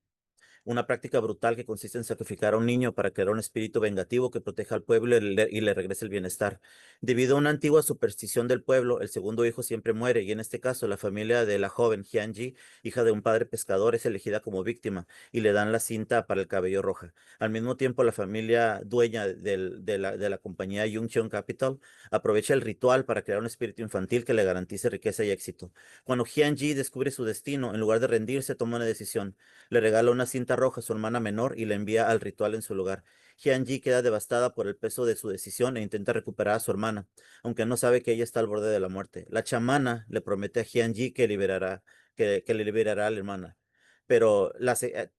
una práctica brutal que consiste en sacrificar a un niño para crear un espíritu vengativo que proteja al pueblo y le regrese el bienestar. Debido a una antigua superstición del pueblo, el segundo hijo siempre muere y en este caso la familia de la joven Hyunji, hija de un padre pescador, es elegida como víctima y le dan la cinta para el cabello roja. Al mismo tiempo, la familia dueña de la compañía Yungcheon Capital aprovecha el ritual para crear un espíritu infantil que le garantice riqueza y éxito. Cuando Hyunji descubre su destino, en lugar de rendirse, toma una decisión. Le regala una cinta roja a su hermana menor y la envía al ritual en su lugar. Hyunji queda devastada por el peso de su decisión e intenta recuperar a su hermana, aunque no sabe que ella está al borde de la muerte. La chamana le promete a Hyunji que le liberará a la hermana, pero la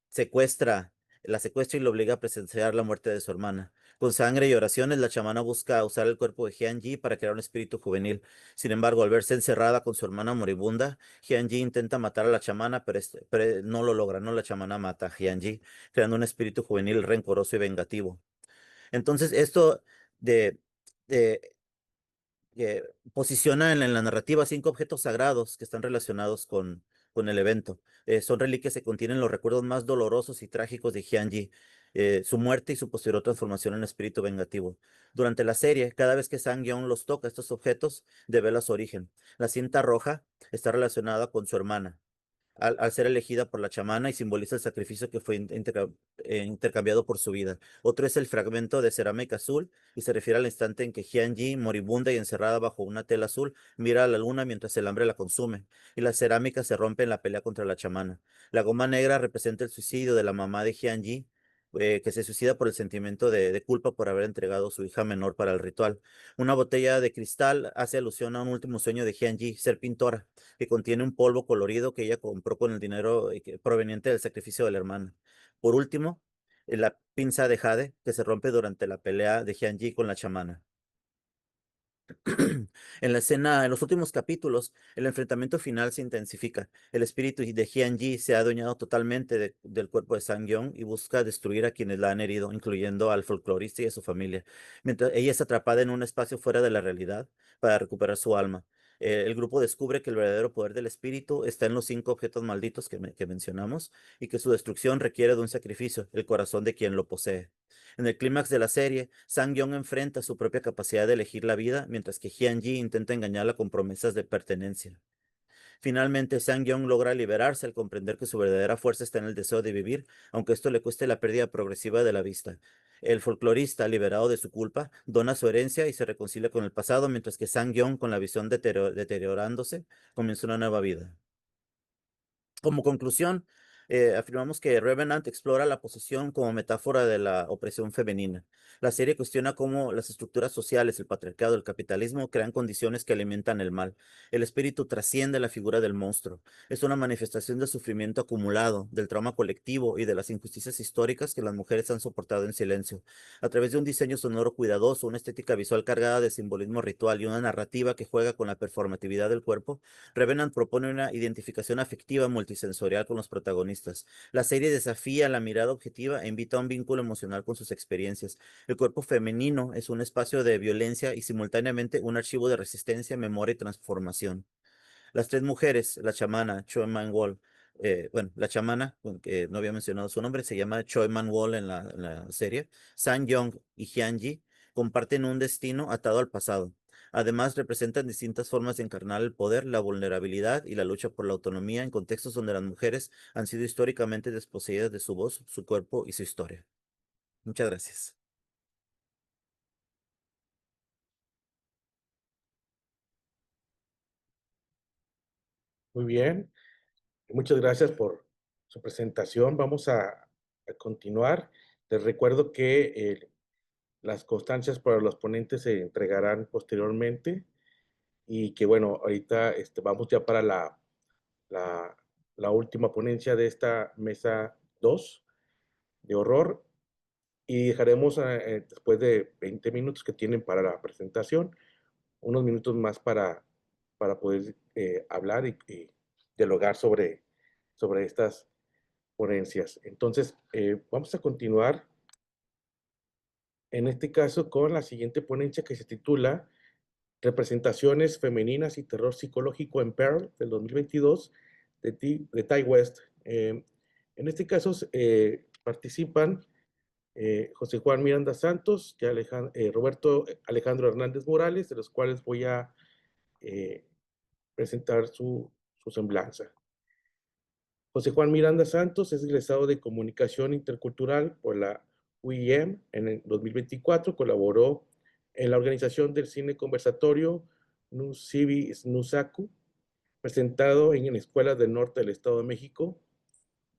secuestra y lo obliga a presenciar la muerte de su hermana. Con sangre y oraciones, la chamana busca usar el cuerpo de Hyunji para crear un espíritu juvenil. Sin embargo, al verse encerrada con su hermana moribunda, Hyunji intenta matar a la chamana, pero no lo logra, no la chamana mata a Hyunji, creando un espíritu juvenil rencoroso y vengativo. Entonces, esto de, de posiciona en la narrativa 5 objetos sagrados que están relacionados con el evento. Son reliquias que contienen los recuerdos más dolorosos y trágicos de Hyunji, su muerte y su posterior transformación en espíritu vengativo. Durante la serie, cada vez que Sang-Yeon los toca, estos objetos devela su origen. La cinta roja está relacionada con su hermana al ser elegida por la chamana y simboliza el sacrificio que fue intercambiado por su vida. Otro es el fragmento de cerámica azul y se refiere al instante en que Hyunji, moribunda y encerrada bajo una tela azul, mira a la luna mientras el hambre la consume y la cerámica se rompe en la pelea contra la chamana. La goma negra representa el suicidio de la mamá de Hyunji, que se suicida por el sentimiento de culpa por haber entregado a su hija menor para el ritual. Una botella de cristal hace alusión a un último sueño de Hyunji, ser pintora, que contiene un polvo colorido que ella compró con el dinero proveniente del sacrificio de la hermana. Por último, la pinza de jade que se rompe durante la pelea de Hyunji con la chamana. En los últimos capítulos, el enfrentamiento final se intensifica. El espíritu de Hyunji se ha adueñado totalmente del cuerpo de Sang-Yeon y busca destruir a quienes la han herido, incluyendo al folclorista y a su familia, mientras ella es atrapada en un espacio fuera de la realidad para recuperar su alma. El grupo descubre que el verdadero poder del espíritu está en los 5 objetos malditos que mencionamos y que su destrucción requiere de un sacrificio, el corazón de quien lo posee. En el clímax de la serie, Sang-yeon enfrenta su propia capacidad de elegir la vida, mientras que Hyun-ji intenta engañarla con promesas de pertenencia. Finalmente, Sang-yeon logra liberarse al comprender que su verdadera fuerza está en el deseo de vivir, aunque esto le cueste la pérdida progresiva de la vista. El folclorista, liberado de su culpa, dona su herencia y se reconcilia con el pasado, mientras que Sang-yeon, con la visión deteriorándose, comienza una nueva vida. Como conclusión, afirmamos que Revenant explora la posesión como metáfora de la opresión femenina. La serie cuestiona cómo las estructuras sociales, el patriarcado, el capitalismo crean condiciones que alimentan el mal. El espíritu trasciende la figura del monstruo. Es una manifestación del sufrimiento acumulado, del trauma colectivo y de las injusticias históricas que las mujeres han soportado en silencio. A través de un diseño sonoro cuidadoso, una estética visual cargada de simbolismo ritual y una narrativa que juega con la performatividad del cuerpo, Revenant propone una identificación afectiva multisensorial con los protagonistas. La serie desafía la mirada objetiva e invita a un vínculo emocional con sus experiencias. El cuerpo femenino es un espacio de violencia y simultáneamente un archivo de resistencia, memoria y transformación. Las 3 mujeres, la chamana Choi Man-wol, la chamana, que no había mencionado su nombre, se llama Choi Man-wol en la serie, Sang-yeon y Hyun-ji, comparten un destino atado al pasado. Además, representan distintas formas de encarnar el poder, la vulnerabilidad y la lucha por la autonomía en contextos donde las mujeres han sido históricamente desposeídas de su voz, su cuerpo y su historia. Muchas gracias. Muy bien. Muchas gracias por su presentación. Vamos a continuar. Les recuerdo que las constancias para los ponentes se entregarán posteriormente y que, bueno, ahorita vamos ya para la, la última ponencia de esta mesa 2 de horror y dejaremos después de 20 minutos que tienen para la presentación, unos minutos más para poder hablar y dialogar sobre estas ponencias. Entonces, vamos a continuar en este caso con la siguiente ponencia que se titula Representaciones femeninas y terror psicológico en Pearl del 2022 de Ty West. En este caso participan José Juan Miranda Santos y Roberto Alejandro Hernández Morales, de los cuales voy a presentar su semblanza. José Juan Miranda Santos es egresado de Comunicación Intercultural por la UIM en el 2024. Colaboró en la organización del cine conversatorio Nusibi Snusaku, presentado en escuelas del norte del Estado de México.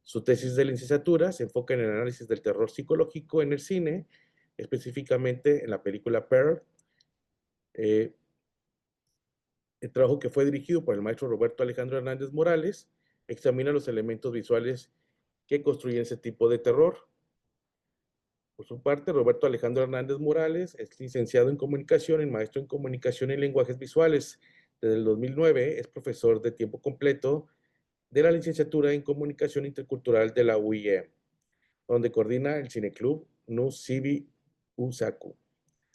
Su tesis de licenciatura se enfoca en el análisis del terror psicológico en el cine, específicamente en la película Pearl. El trabajo, que fue dirigido por el maestro Roberto Alejandro Hernández Morales, examina los elementos visuales que construyen ese tipo de terror. Por su parte, Roberto Alejandro Hernández Morales es licenciado en comunicación y maestro en comunicación y lenguajes visuales. Desde el 2009 es profesor de tiempo completo de la licenciatura en comunicación intercultural de la UIM, donde coordina el cineclub Nusibi Usaku.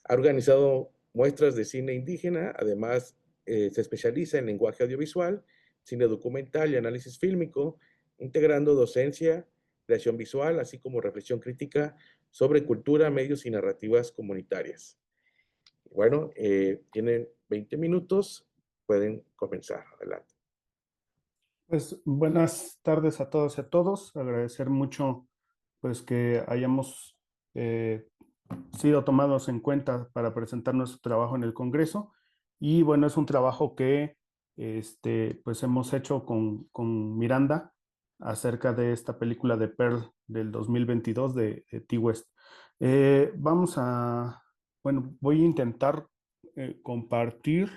Ha organizado muestras de cine indígena, además se especializa en lenguaje audiovisual, cine documental y análisis fílmico, integrando docencia, creación visual, así como reflexión crítica sobre cultura, medios y narrativas comunitarias. Bueno, tienen 20 minutos, pueden comenzar. Adelante. Pues buenas tardes a todos y a todos. Agradecer mucho pues que hayamos sido tomados en cuenta para presentar nuestro trabajo en el Congreso. Y bueno, es un trabajo que pues hemos hecho con Miranda acerca de esta película de Pearl del 2022 de Ty West. Voy a intentar compartir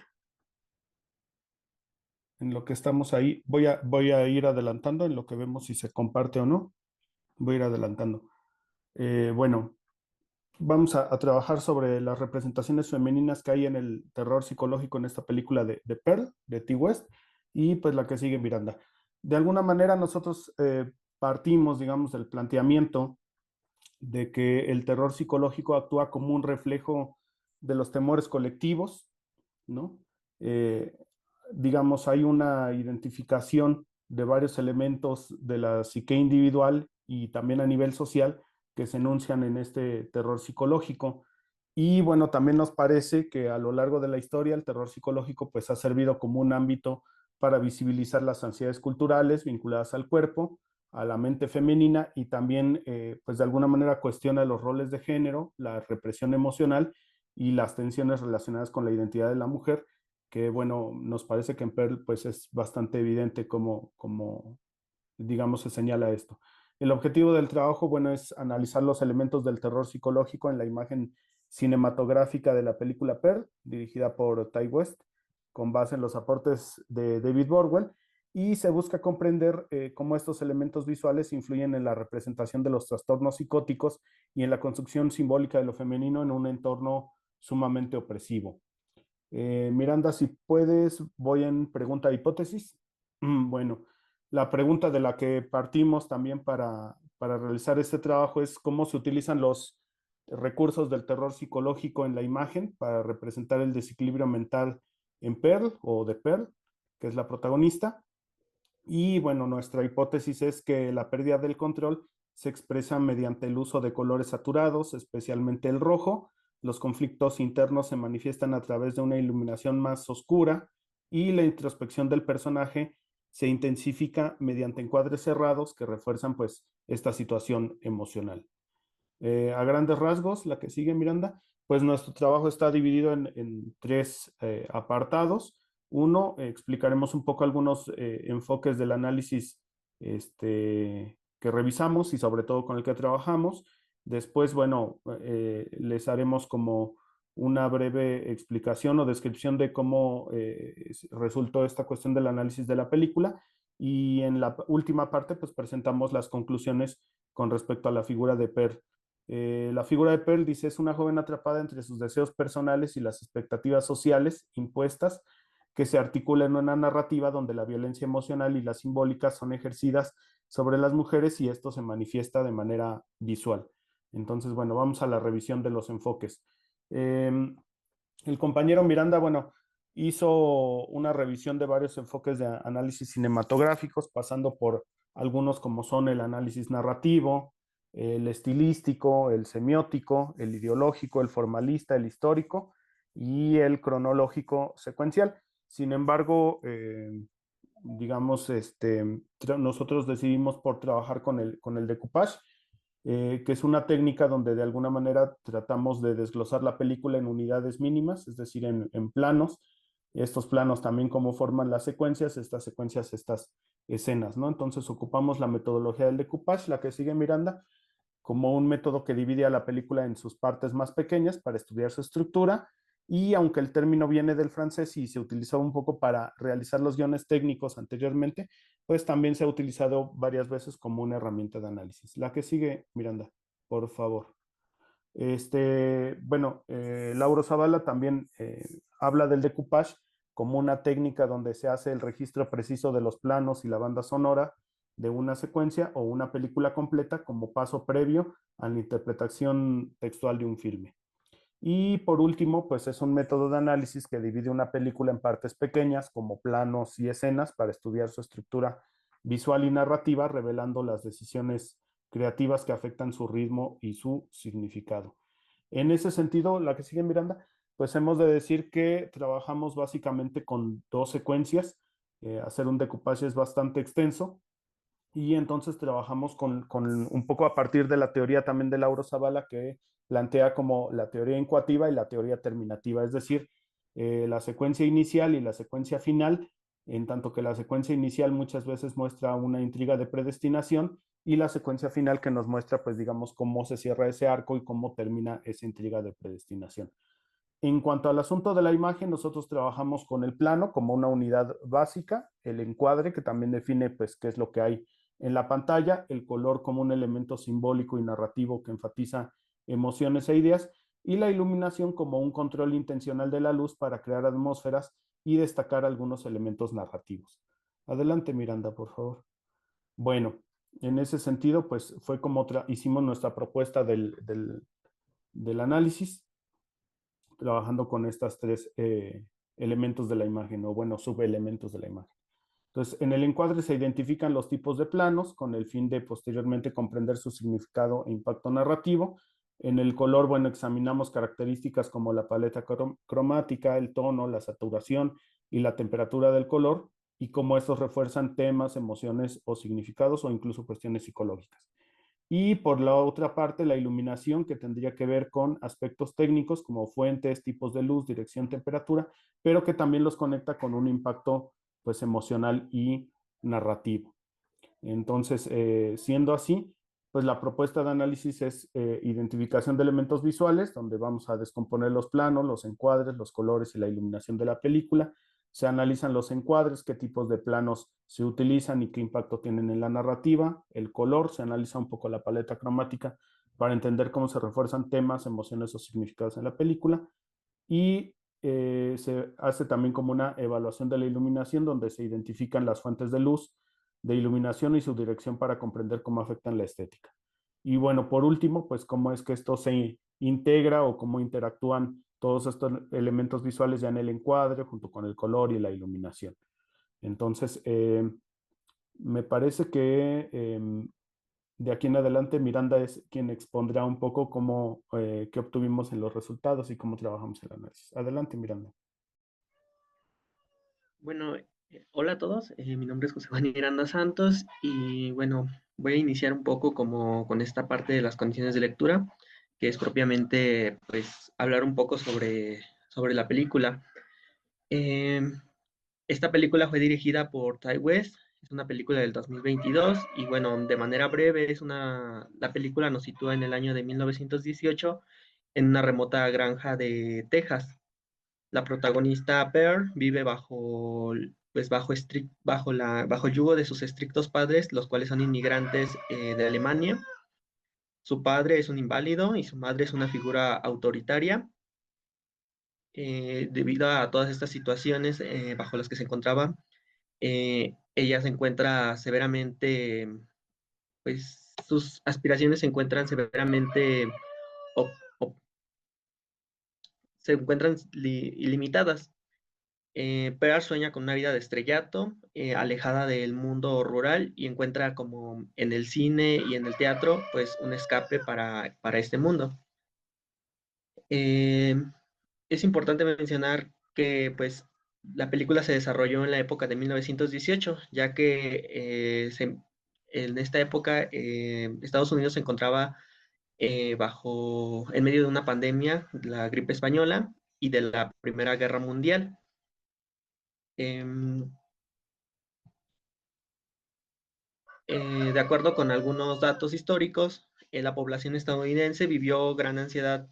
en lo que estamos ahí. Voy a ir adelantando en lo que vemos si se comparte o no. Voy a ir adelantando. Bueno, vamos a trabajar sobre las representaciones femeninas que hay en el terror psicológico en esta película de Pearl, de Ty West, y pues la que sigue Miranda. De alguna manera nosotros partimos, digamos, del planteamiento de que el terror psicológico actúa como un reflejo de los temores colectivos, ¿no? digamos, hay una identificación de varios elementos de la psique individual y también a nivel social que se enuncian en este terror psicológico. Y bueno, también nos parece que a lo largo de la historia el terror psicológico pues ha servido como un ámbito para visibilizar las ansiedades culturales vinculadas al cuerpo, a la mente femenina y también pues de alguna manera cuestiona los roles de género, la represión emocional y las tensiones relacionadas con la identidad de la mujer, que bueno, nos parece que en Pearl pues es bastante evidente como digamos, se señala esto. El objetivo del trabajo, bueno, es analizar los elementos del terror psicológico en la imagen cinematográfica de la película Pearl, dirigida por Ty West, con base en los aportes de David Borwell, y se busca comprender cómo estos elementos visuales influyen en la representación de los trastornos psicóticos y en la construcción simbólica de lo femenino en un entorno sumamente opresivo. Miranda, si puedes, voy en pregunta hipótesis. Bueno, la pregunta de la que partimos también para realizar este trabajo es cómo se utilizan los recursos del terror psicológico en la imagen para representar el desequilibrio mental en Pearl o de Pearl, que es la protagonista. Y bueno, nuestra hipótesis es que la pérdida del control se expresa mediante el uso de colores saturados, especialmente el rojo. Los conflictos internos se manifiestan a través de una iluminación más oscura y la introspección del personaje se intensifica mediante encuadres cerrados que refuerzan pues esta situación emocional. A grandes rasgos, la que sigue, Miranda, pues nuestro trabajo está dividido en tres apartados. Uno, explicaremos un poco algunos enfoques del análisis que revisamos y sobre todo con el que trabajamos. Después, bueno, les haremos como una breve explicación o descripción de cómo resultó esta cuestión del análisis de la película. Y en la última parte, pues presentamos las conclusiones con respecto a la figura de Per. La figura de Pearl, dice, es una joven atrapada entre sus deseos personales y las expectativas sociales impuestas que se articula en una narrativa donde la violencia emocional y la simbólica son ejercidas sobre las mujeres y esto se manifiesta de manera visual. Entonces, bueno, vamos a la revisión de los enfoques. El compañero Miranda, bueno, hizo una revisión de varios enfoques de análisis cinematográficos, pasando por algunos como son el análisis narrativo, el estilístico, el semiótico, el ideológico, el formalista, el histórico y el cronológico secuencial. Sin embargo, digamos, nosotros decidimos por trabajar con el decoupage, que es una técnica donde de alguna manera tratamos de desglosar la película en unidades mínimas, es decir, en planos. Estos planos también cómo forman las secuencias, estas escenas, ¿no? Entonces ocupamos la metodología del decoupage, la que sigue Miranda, como un método que divide a la película en sus partes más pequeñas para estudiar su estructura. Y aunque el término viene del francés y se utilizó un poco para realizar los guiones técnicos anteriormente, pues también se ha utilizado varias veces como una herramienta de análisis. La que sigue, Miranda, por favor. Bueno, Lauro Zavala también habla del decoupage como una técnica donde se hace el registro preciso de los planos y la banda sonora de una secuencia o una película completa como paso previo a la interpretación textual de un filme. Y por último, pues es un método de análisis que divide una película en partes pequeñas como planos y escenas para estudiar su estructura visual y narrativa, revelando las decisiones creativas que afectan su ritmo y su significado. En ese sentido, la que sigue Miranda, pues hemos de decir que trabajamos básicamente con dos secuencias. Hacer un decoupage es bastante extenso y entonces trabajamos con un poco a partir de la teoría también de Lauro Zavala que plantea como la teoría incoativa y la teoría terminativa, es decir, la secuencia inicial y la secuencia final, en tanto que la secuencia inicial muchas veces muestra una intriga de predestinación y la secuencia final que nos muestra, pues digamos, cómo se cierra ese arco y cómo termina esa intriga de predestinación. En cuanto al asunto de la imagen, nosotros trabajamos con el plano como una unidad básica, el encuadre que también define pues qué es lo que hay en la pantalla, el color como un elemento simbólico y narrativo que enfatiza emociones e ideas y la iluminación como un control intencional de la luz para crear atmósferas y destacar algunos elementos narrativos. Adelante, Miranda, por favor. Bueno, en ese sentido, pues fue como hicimos nuestra propuesta del análisis, trabajando con estas tres elementos de la imagen, o bueno, subelementos de la imagen. Entonces, en el encuadre se identifican los tipos de planos con el fin de posteriormente comprender su significado e impacto narrativo. En el color, bueno, examinamos características como la paleta cromática, el tono, la saturación y la temperatura del color, y cómo estos refuerzan temas, emociones o significados o incluso cuestiones psicológicas. Y por la otra parte, la iluminación, que tendría que ver con aspectos técnicos como fuentes, tipos de luz, dirección, temperatura, pero que también los conecta con un impacto pues emocional y narrativo. Entonces, siendo así, pues la propuesta de análisis es identificación de elementos visuales, donde vamos a descomponer los planos, los encuadres, los colores y la iluminación de la película. Se analizan los encuadres, qué tipos de planos se utilizan y qué impacto tienen en la narrativa. El color, se analiza un poco la paleta cromática para entender cómo se refuerzan temas, emociones o significados en la película. Y se hace también como una evaluación de la iluminación, donde se identifican las fuentes de luz, de iluminación y su dirección para comprender cómo afectan la estética. Y bueno, por último, pues cómo es que esto se integra o cómo interactúan todos estos elementos visuales ya en el encuadre junto con el color y la iluminación. Entonces, me parece que de aquí en adelante Miranda es quien expondrá un poco cómo, qué obtuvimos en los resultados y cómo trabajamos el análisis. Adelante, Miranda. Bueno, hola a todos, mi nombre es José Juan Miranda Santos y bueno, voy a iniciar un poco como con esta parte de las condiciones de lectura, que es propiamente pues hablar un poco sobre la película. Eh, Esta película fue dirigida por Ty West, es una película del 2022 y bueno, de manera breve la película nos sitúa en el año de 1918 en una remota granja de Texas. La protagonista Pearl vive bajo el yugo de sus estrictos padres, los cuales son inmigrantes de Alemania. Su padre es un inválido y su madre es una figura autoritaria. Debido a todas estas situaciones bajo las que se encontraba, ella se encuentra severamente, pues sus aspiraciones se encuentran severamente, op- op- se encuentran ilimitadas. Pearl sueña con una vida de estrellato, alejada del mundo rural y encuentra como en el cine y en el teatro, pues un escape para este mundo. Eh, es importante mencionar que pues la película se desarrolló en la época de 1918, ya que en esta época Estados Unidos se encontraba en medio de una pandemia, la gripe española y de la Primera Guerra Mundial. Em, de acuerdo con algunos datos históricos, la población estadounidense vivió gran ansiedad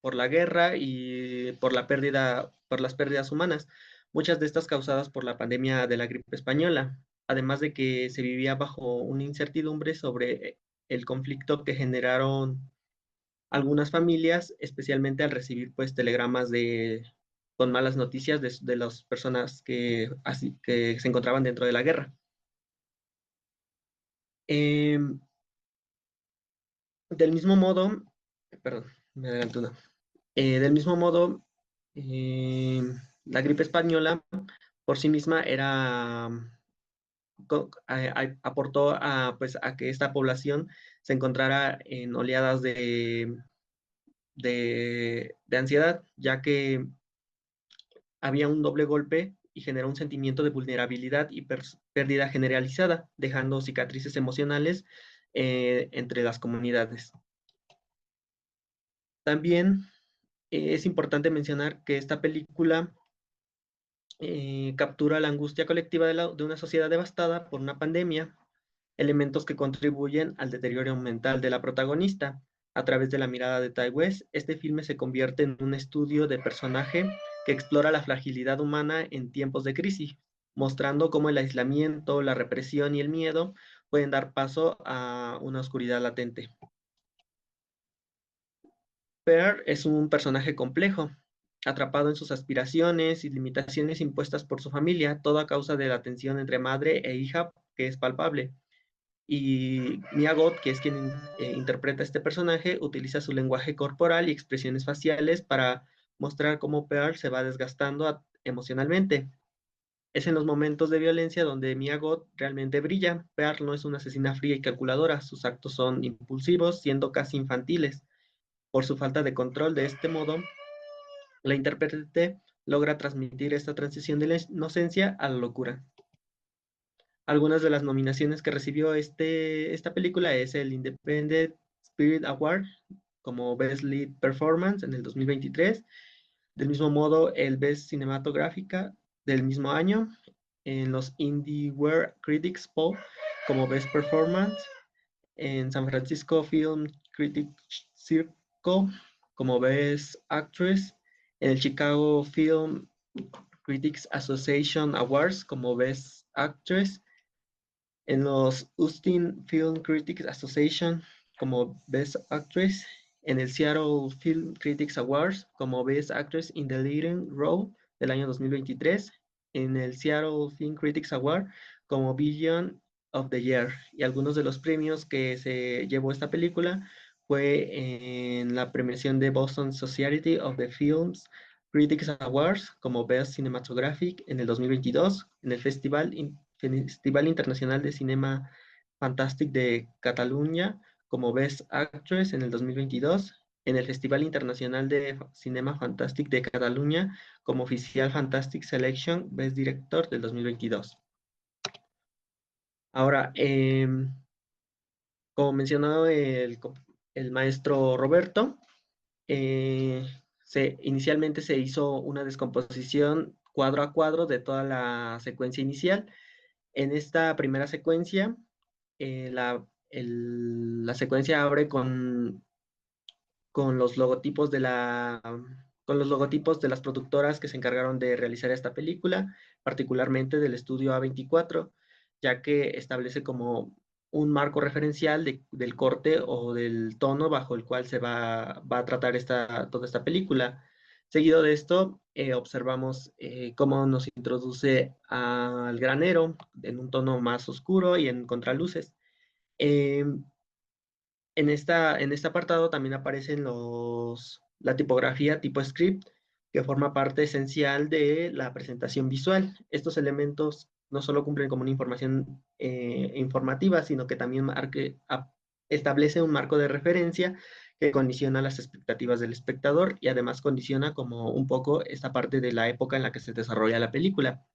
por la guerra y por las pérdidas humanas, muchas de estas causadas por la pandemia de la gripe española, además de que se vivía bajo una incertidumbre sobre el conflicto que generaron algunas familias, especialmente al recibir pues telegramas con malas noticias de las personas que se encontraban dentro de la guerra. Em, Del mismo modo, perdón, me adelanto una. Del mismo modo, eh, la gripe española por sí misma aportó pues, a que esta población se encontrara en oleadas de ansiedad, ya que había un doble golpe y generó un sentimiento de vulnerabilidad y pérdida generalizada, dejando cicatrices emocionales entre las comunidades. También es importante mencionar que esta película captura la angustia colectiva de una sociedad devastada por una pandemia, elementos que contribuyen al deterioro mental de la protagonista. A través de la mirada de Ty West, este filme se convierte en un estudio de personaje que explora la fragilidad humana en tiempos de crisis, mostrando cómo el aislamiento, la represión y el miedo pueden dar paso a una oscuridad latente. Pearl es un personaje complejo, atrapado en sus aspiraciones y limitaciones impuestas por su familia, todo a causa de la tensión entre madre e hija que es palpable. Y Mia Goth, que es quien interpreta este personaje, utiliza su lenguaje corporal y expresiones faciales para mostrar cómo Pearl se va desgastando emocionalmente. Es en los momentos de violencia donde Mia Goth realmente brilla. Pearl no es una asesina fría y calculadora, sus actos son impulsivos, siendo casi infantiles. Por su falta de control, de este modo, la intérprete logra transmitir esta transición de la inocencia a la locura. Algunas de las nominaciones que recibió esta película es el Independent Spirit Award como Best Lead Performance en el 2023. Del mismo modo, el Best Cinematográfica del mismo año en los IndieWare Critics Poll como Best Performance, en San Francisco Film Critics Circle como Best Actress, en el Chicago Film Critics Association Awards como Best Actress, en los Austin Film Critics Association como Best Actress, en el Seattle Film Critics Awards como Best Actress in the Leading Role del año 2023, en el Seattle Film Critics Award como Vision of the Year. Y algunos de los premios que se llevó esta película fue en la premiación de Boston Society of the Films Critics Awards como Best Cinematographic en el 2022, en el Festival Internacional de Cinema Fantastic de Cataluña como Best Actress en el 2022, en el Festival Internacional de Cinema Fantastic de Cataluña como Oficial Fantastic Selection Best Director del 2022. Ahora, como mencionó el maestro Roberto, inicialmente se hizo una descomposición cuadro a cuadro de toda la secuencia inicial. En esta primera secuencia, la secuencia abre con los logotipos con los logotipos de las productoras que se encargaron de realizar esta película, particularmente del estudio A24, ya que establece como un marco referencial del corte o del tono bajo el cual se va a tratar toda esta película. Seguido de esto, observamos cómo nos introduce al granero en un tono más oscuro y en contraluces. En este apartado también aparecen la tipografía tipo script, que forma parte esencial de la presentación visual. Estos elementos no solo cumplen como una información informativa, sino que también establece un marco de referencia que condiciona las expectativas del espectador y además condiciona como un poco esta parte de la época en la que se desarrolla la película.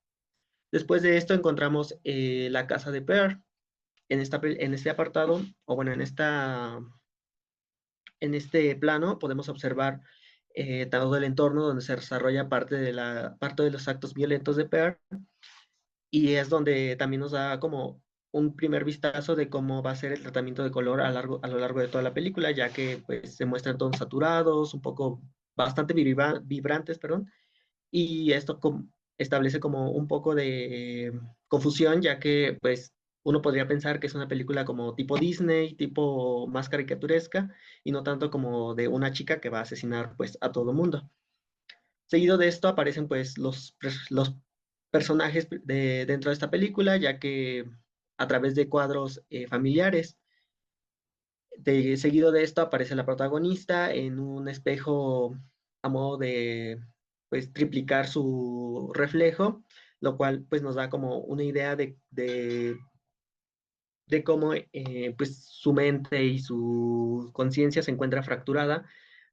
Después de esto encontramos la casa de Pearl. En este apartado, o bueno, en este plano podemos observar todo el entorno donde se desarrolla parte de los actos violentos de Pearl, y es donde también nos da como un primer vistazo de cómo va a ser el tratamiento de color a lo largo de toda la película, ya que pues, se muestran tonos saturados, un poco bastante vibrantes, perdón, y esto establece como un poco de confusión, ya que pues uno podría pensar que es una película como tipo Disney, tipo más caricaturesca, y no tanto como de una chica que va a asesinar pues a todo mundo. Seguido de esto aparecen pues los personajes dentro de esta película, ya que a través de cuadros familiares. Seguido de esto aparece la protagonista en un espejo a modo de pues triplicar su reflejo, lo cual pues nos da como una idea de cómo pues su mente y su conciencia se encuentra fracturada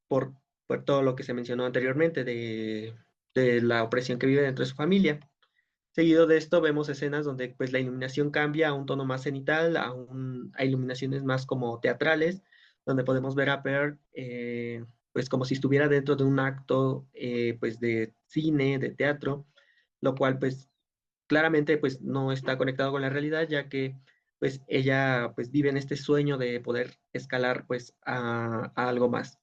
por, por todo lo que se mencionó anteriormente de la opresión que vive dentro de su familia. Seguido de esto vemos escenas donde pues la iluminación cambia a un tono más cenital, a iluminaciones más como teatrales, donde podemos ver a Pearl pues como si estuviera dentro de un acto pues de cine, de teatro, lo cual pues claramente pues no está conectado con la realidad, ya que pues ella pues vive en este sueño de poder escalar pues a algo más.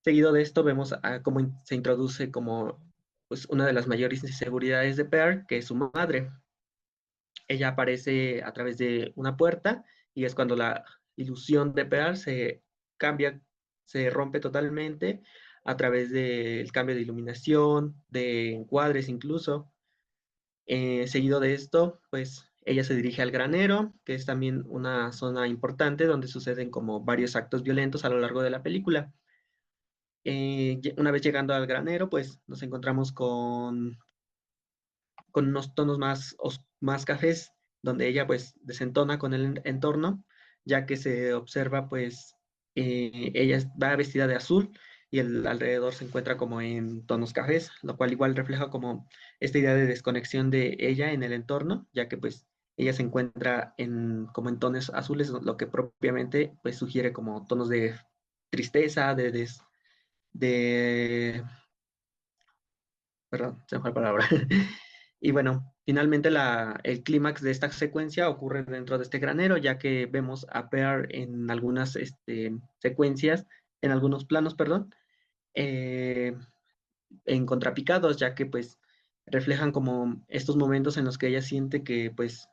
Seguido de esto vemos cómo se introduce como pues, una de las mayores inseguridades de Pearl, que es su madre. Ella aparece a través de una puerta y es cuando la ilusión de Pearl se cambia, se rompe totalmente a través del cambio de iluminación, de encuadres incluso. Seguido de esto, pues ella se dirige al granero, que es también una zona importante donde suceden como varios actos violentos a lo largo de la película. Una vez llegando al granero, pues nos encontramos con con unos tonos más cafés, donde ella pues desentona con el entorno, ya que se observa pues ella va vestida de azul y el alrededor se encuentra como en tonos cafés, lo cual igual refleja como esta idea de desconexión de ella en el entorno, ya que pues ella se encuentra como en tonos azules, lo que propiamente pues sugiere como tonos de tristeza, de perdón, se me fue la palabra. Y bueno, finalmente el clímax de esta secuencia ocurre dentro de este granero, ya que vemos a Pearl en algunas secuencias, en algunos planos, perdón, eh, en contrapicados, ya que pues reflejan como estos momentos en los que ella siente que pues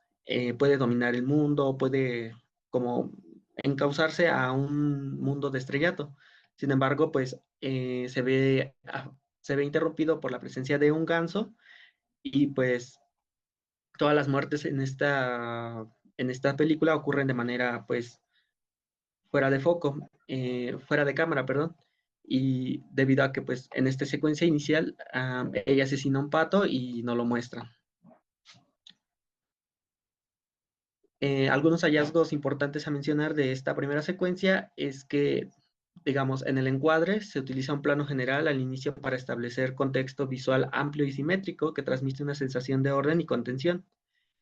puede dominar el mundo, puede como encauzarse a un mundo de estrellato. Sin embargo, pues se ve interrumpido por la presencia de un ganso y pues todas las muertes en esta película ocurren de manera pues fuera de foco, fuera de cámara, perdón. Y debido a que pues en esta secuencia inicial ella asesina a un pato y no lo muestra. Algunos hallazgos importantes a mencionar de esta primera secuencia es que, digamos, en el encuadre se utiliza un plano general al inicio para establecer contexto visual amplio y simétrico que transmite una sensación de orden y contención.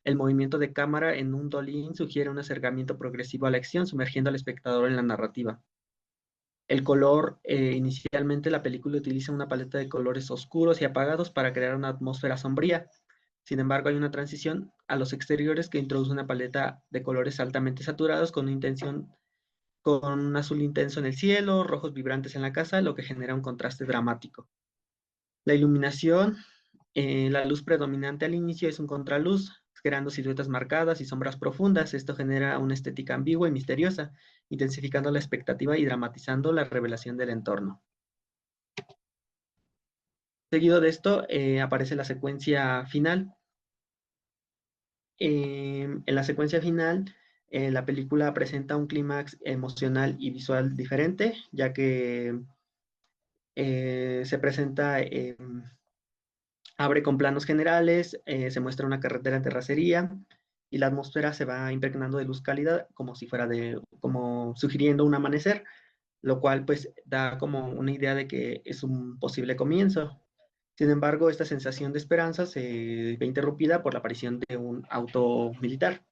El movimiento de cámara en un dolín sugiere un acercamiento progresivo a la acción, sumergiendo al espectador en la narrativa. El color, inicialmente la película utiliza una paleta de colores oscuros y apagados para crear una atmósfera sombría. Sin embargo, hay una transición a los exteriores que introduce una paleta de colores altamente saturados con un azul intenso en el cielo, rojos vibrantes en la casa, lo que genera un contraste dramático. La iluminación, la luz predominante al inicio es un contraluz, creando siluetas marcadas y sombras profundas. Esto genera una estética ambigua y misteriosa, intensificando la expectativa y dramatizando la revelación del entorno. Seguido de esto, aparece la secuencia final. En la secuencia final, la película presenta un clímax emocional y visual diferente, ya que se presenta abre con planos generales, se muestra una carretera en terracería y la atmósfera se va impregnando de luz cálida como si fuera como sugiriendo un amanecer, lo cual pues da como una idea de que es un posible comienzo. Sin embargo, esta sensación de esperanza se ve interrumpida por la aparición de un auto militar.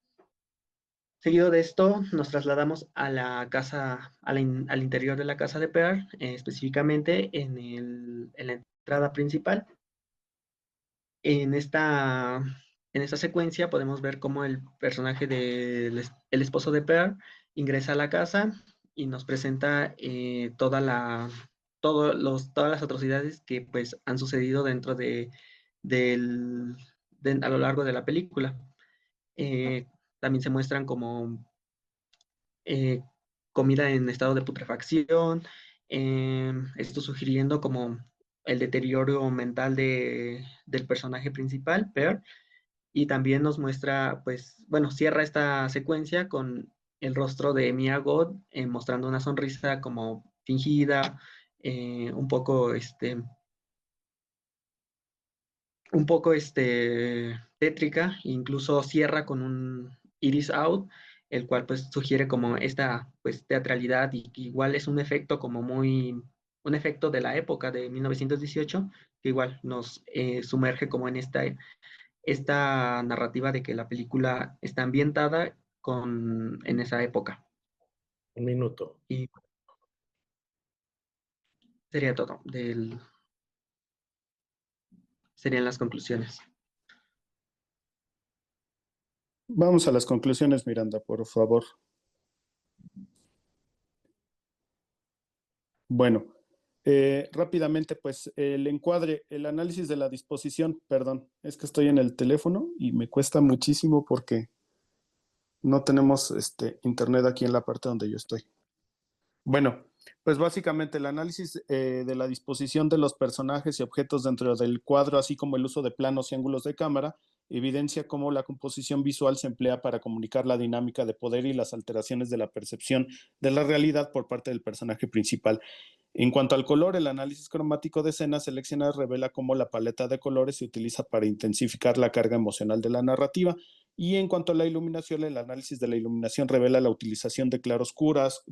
Seguido de esto, nos trasladamos a la casa, al interior de la casa de Pearl, específicamente en la entrada principal. En esta secuencia podemos ver cómo el personaje del el esposo de Pearl ingresa a la casa y nos presenta todas las atrocidades que pues han sucedido dentro a lo largo de la película. También se muestran como eh, comida en estado de putrefacción, esto sugiriendo como el deterioro mental del personaje principal, Pearl, y también nos muestra, pues, bueno, cierra esta secuencia con el rostro de Mia Goth mostrando una sonrisa como fingida, un poco tétrica, incluso cierra con un iris out, el cual pues sugiere como esta pues teatralidad y que igual es un efecto como un efecto de la época de 1918, que igual nos sumerge como en esta narrativa de que la película está ambientada en esa época. Un minuto. Y sería todo, serían las conclusiones. Vamos a las conclusiones, Miranda, por favor. Bueno, rápidamente, pues el encuadre, el análisis de la disposición, perdón, es que estoy en el teléfono y me cuesta muchísimo porque no tenemos internet aquí en la parte donde yo estoy. Bueno, pues básicamente el análisis de la disposición de los personajes y objetos dentro del cuadro, así como el uso de planos y ángulos de cámara, evidencia cómo la composición visual se emplea para comunicar la dinámica de poder y las alteraciones de la percepción de la realidad por parte del personaje principal. En cuanto al color, el análisis cromático de escenas seleccionadas revela cómo la paleta de colores se utiliza para intensificar la carga emocional de la narrativa. Y en cuanto a la iluminación, el análisis de la iluminación revela la utilización de claroscuros,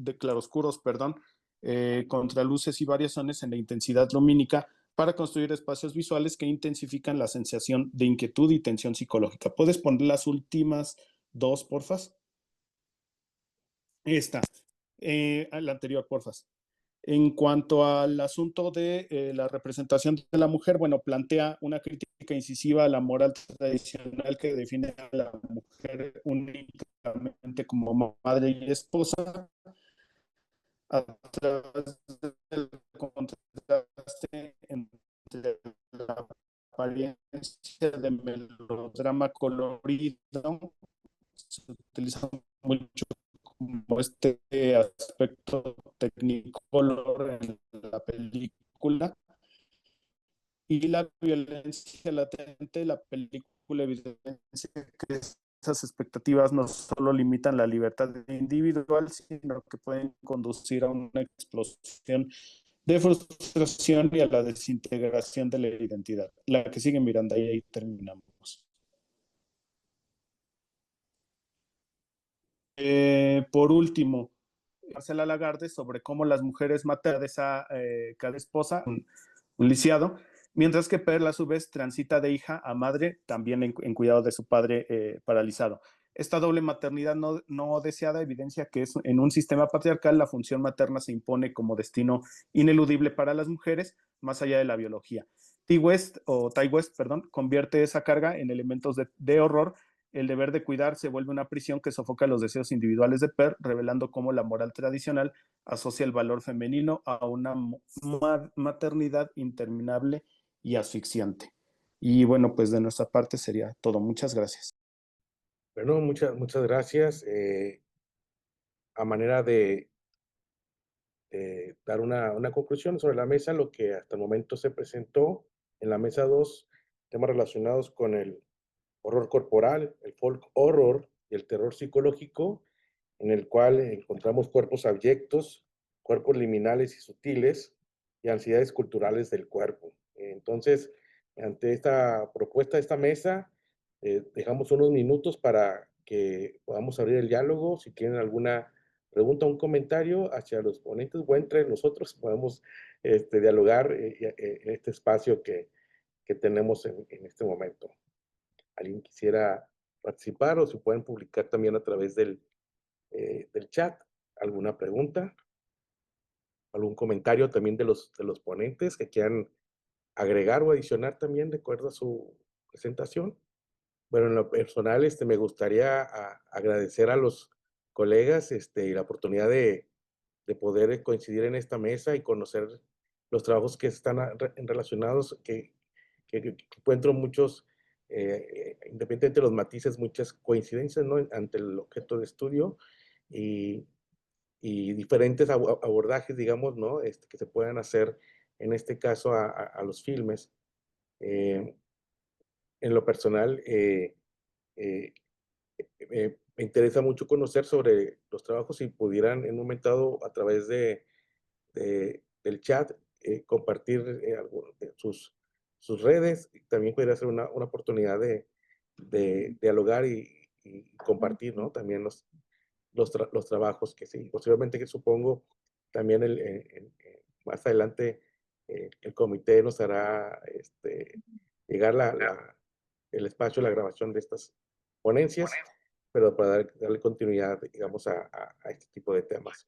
contraluces y variaciones en la intensidad lumínica para construir espacios visuales que intensifican la sensación de inquietud y tensión psicológica. ¿Puedes poner las últimas dos, porfas? Esta, la anterior, porfas. En cuanto al asunto de la representación de la mujer, bueno, plantea una crítica incisiva a la moral tradicional que define a la mujer únicamente como madre y esposa, a través del contraste entre la apariencia de melodrama colorido, se utiliza mucho como este aspecto technicolor en la película, y la violencia latente. La película evidencia que esas expectativas no solo limitan la libertad individual, sino que pueden conducir a una explosión de frustración y a la desintegración de la identidad. La que sigue, Miranda, y ahí terminamos. Por último, Marcela Lagarde sobre cómo las mujeres matan a cada esposa, un lisiado, mientras que Pearl a su vez transita de hija a madre, también en cuidado de su padre paralizado. Esta doble maternidad no deseada evidencia que en un sistema patriarcal la función materna se impone como destino ineludible para las mujeres, más allá de la biología. Ty West, convierte esa carga en elementos de horror. El deber de cuidar se vuelve una prisión que sofoca los deseos individuales de Pearl, revelando cómo la moral tradicional asocia el valor femenino a una maternidad interminable y asfixiante. Y bueno, pues de nuestra parte sería todo. Muchas gracias. Bueno, muchas gracias. A manera de dar una conclusión sobre la mesa, lo que hasta el momento se presentó en la mesa 2, temas relacionados con el horror corporal, el folk horror y el terror psicológico, en el cual encontramos cuerpos abyectos, cuerpos liminales y sutiles y ansiedades culturales del cuerpo. Entonces, ante esta propuesta de esta mesa, dejamos unos minutos para que podamos abrir el diálogo. Si tienen alguna pregunta o un comentario hacia los ponentes o entre nosotros, podemos dialogar en este espacio que tenemos en este momento. ¿Alguien quisiera participar o se pueden publicar también a través del chat? ¿Alguna pregunta? ¿Algún comentario también de los ponentes que quieran agregar o adicionar también de acuerdo a su presentación? Bueno, en lo personal, me gustaría agradecer a los colegas y la oportunidad de poder coincidir en esta mesa y conocer los trabajos que están relacionados, que encuentro muchos, independientemente de los matices, muchas coincidencias, ¿no? Ante el objeto de estudio y diferentes abordajes, digamos, ¿no? Que se puedan hacer, en este caso, a los filmes. En lo personal, me interesa mucho conocer sobre los trabajos, si pudieran en un momento dado, a través del chat, compartir sus redes. También podría ser una oportunidad de dialogar y compartir, ¿no? También los trabajos que sí. Posiblemente, que supongo, también más adelante el comité nos hará llegar el espacio de la grabación de estas ponencias, pero para darle continuidad, digamos, a este tipo de temas.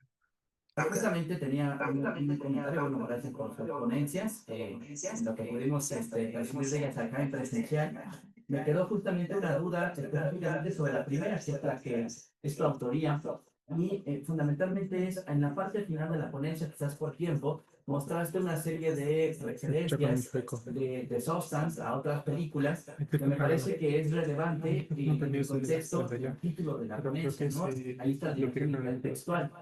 Justamente tenía un comentario, bueno, gracias por sus ponencias, lo que pudimos recibir de ellas acá en presencial. Me quedó justamente una duda específicamente sobre la primera, que es tu autoría, y fundamentalmente es en la parte final de la ponencia, quizás por tiempo, mostraste una serie de referencias de Substance a otras películas, que me parece que es relevante en el contexto del título de la ponencia, ¿no? Ahí está el textual,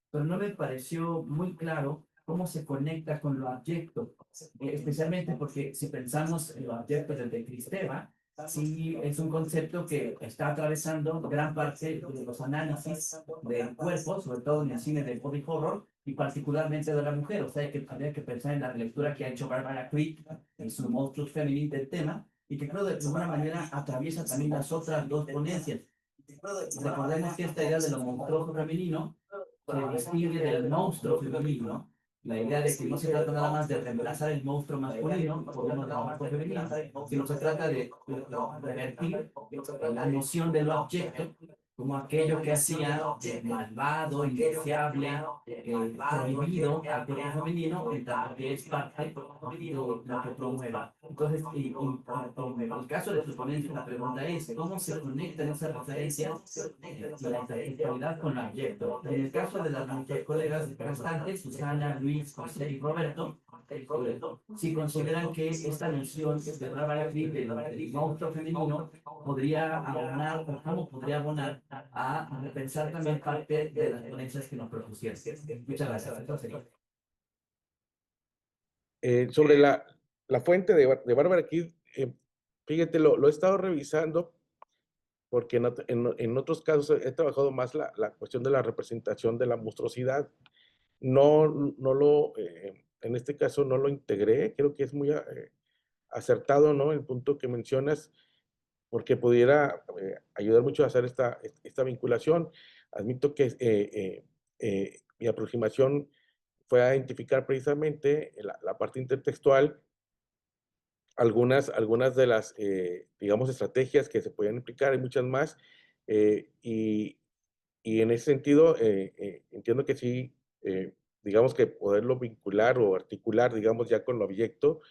pero no me pareció muy claro cómo se conecta con lo abyecto, especialmente porque si pensamos en lo abyecto de Kristeva, sí es un concepto que está atravesando gran parte de los análisis del cuerpo, sobre todo en el cine del body horror, y particularmente de la mujer. O sea, que habría que pensar en la relectura que ha hecho Barbara Creek en su Monstruos Feminine del tema, y que creo de alguna manera atraviesa también las otras dos ponencias. Recordemos que esta idea de lo monstruoso femenino se distingue del monstruo femenino. La idea de que no se trata nada más de reemplazar el monstruo masculino por uno del monstruo femenino, sino se trata de revertir la noción del objeto como aquello que hacía malvado, indeseable, prohibido al cuerpo femenino, en tanto que es parte de lo que promueva. Entonces, en el caso de su ponencia, la pregunta es, ¿cómo se conectan esas referencias de la intersexualidad con el objeto? En el caso de las nuestras colegas restantes, Susana, Luis, José y Roberto, si consideran que esta noción de Barbara Creek del monstruo femenino podría abonar, o cómo podría abonar a repensar también parte de las ponencias que nos propusieron. Muchas gracias. Entonces, Sobre la fuente de Bárbara Kidd, fíjate, lo he estado revisando porque en otros casos he trabajado más la cuestión de la representación de la monstruosidad. En este caso no lo integré, creo que es muy acertado, ¿no? El punto que mencionas, porque pudiera ayudar mucho a hacer esta vinculación. Admito que mi aproximación fue a identificar precisamente la parte intertextual, algunas de las, digamos, estrategias que se podían implicar, hay muchas más, y en ese sentido, entiendo que sí, digamos que poderlo vincular o articular, digamos, ya con lo abyecto,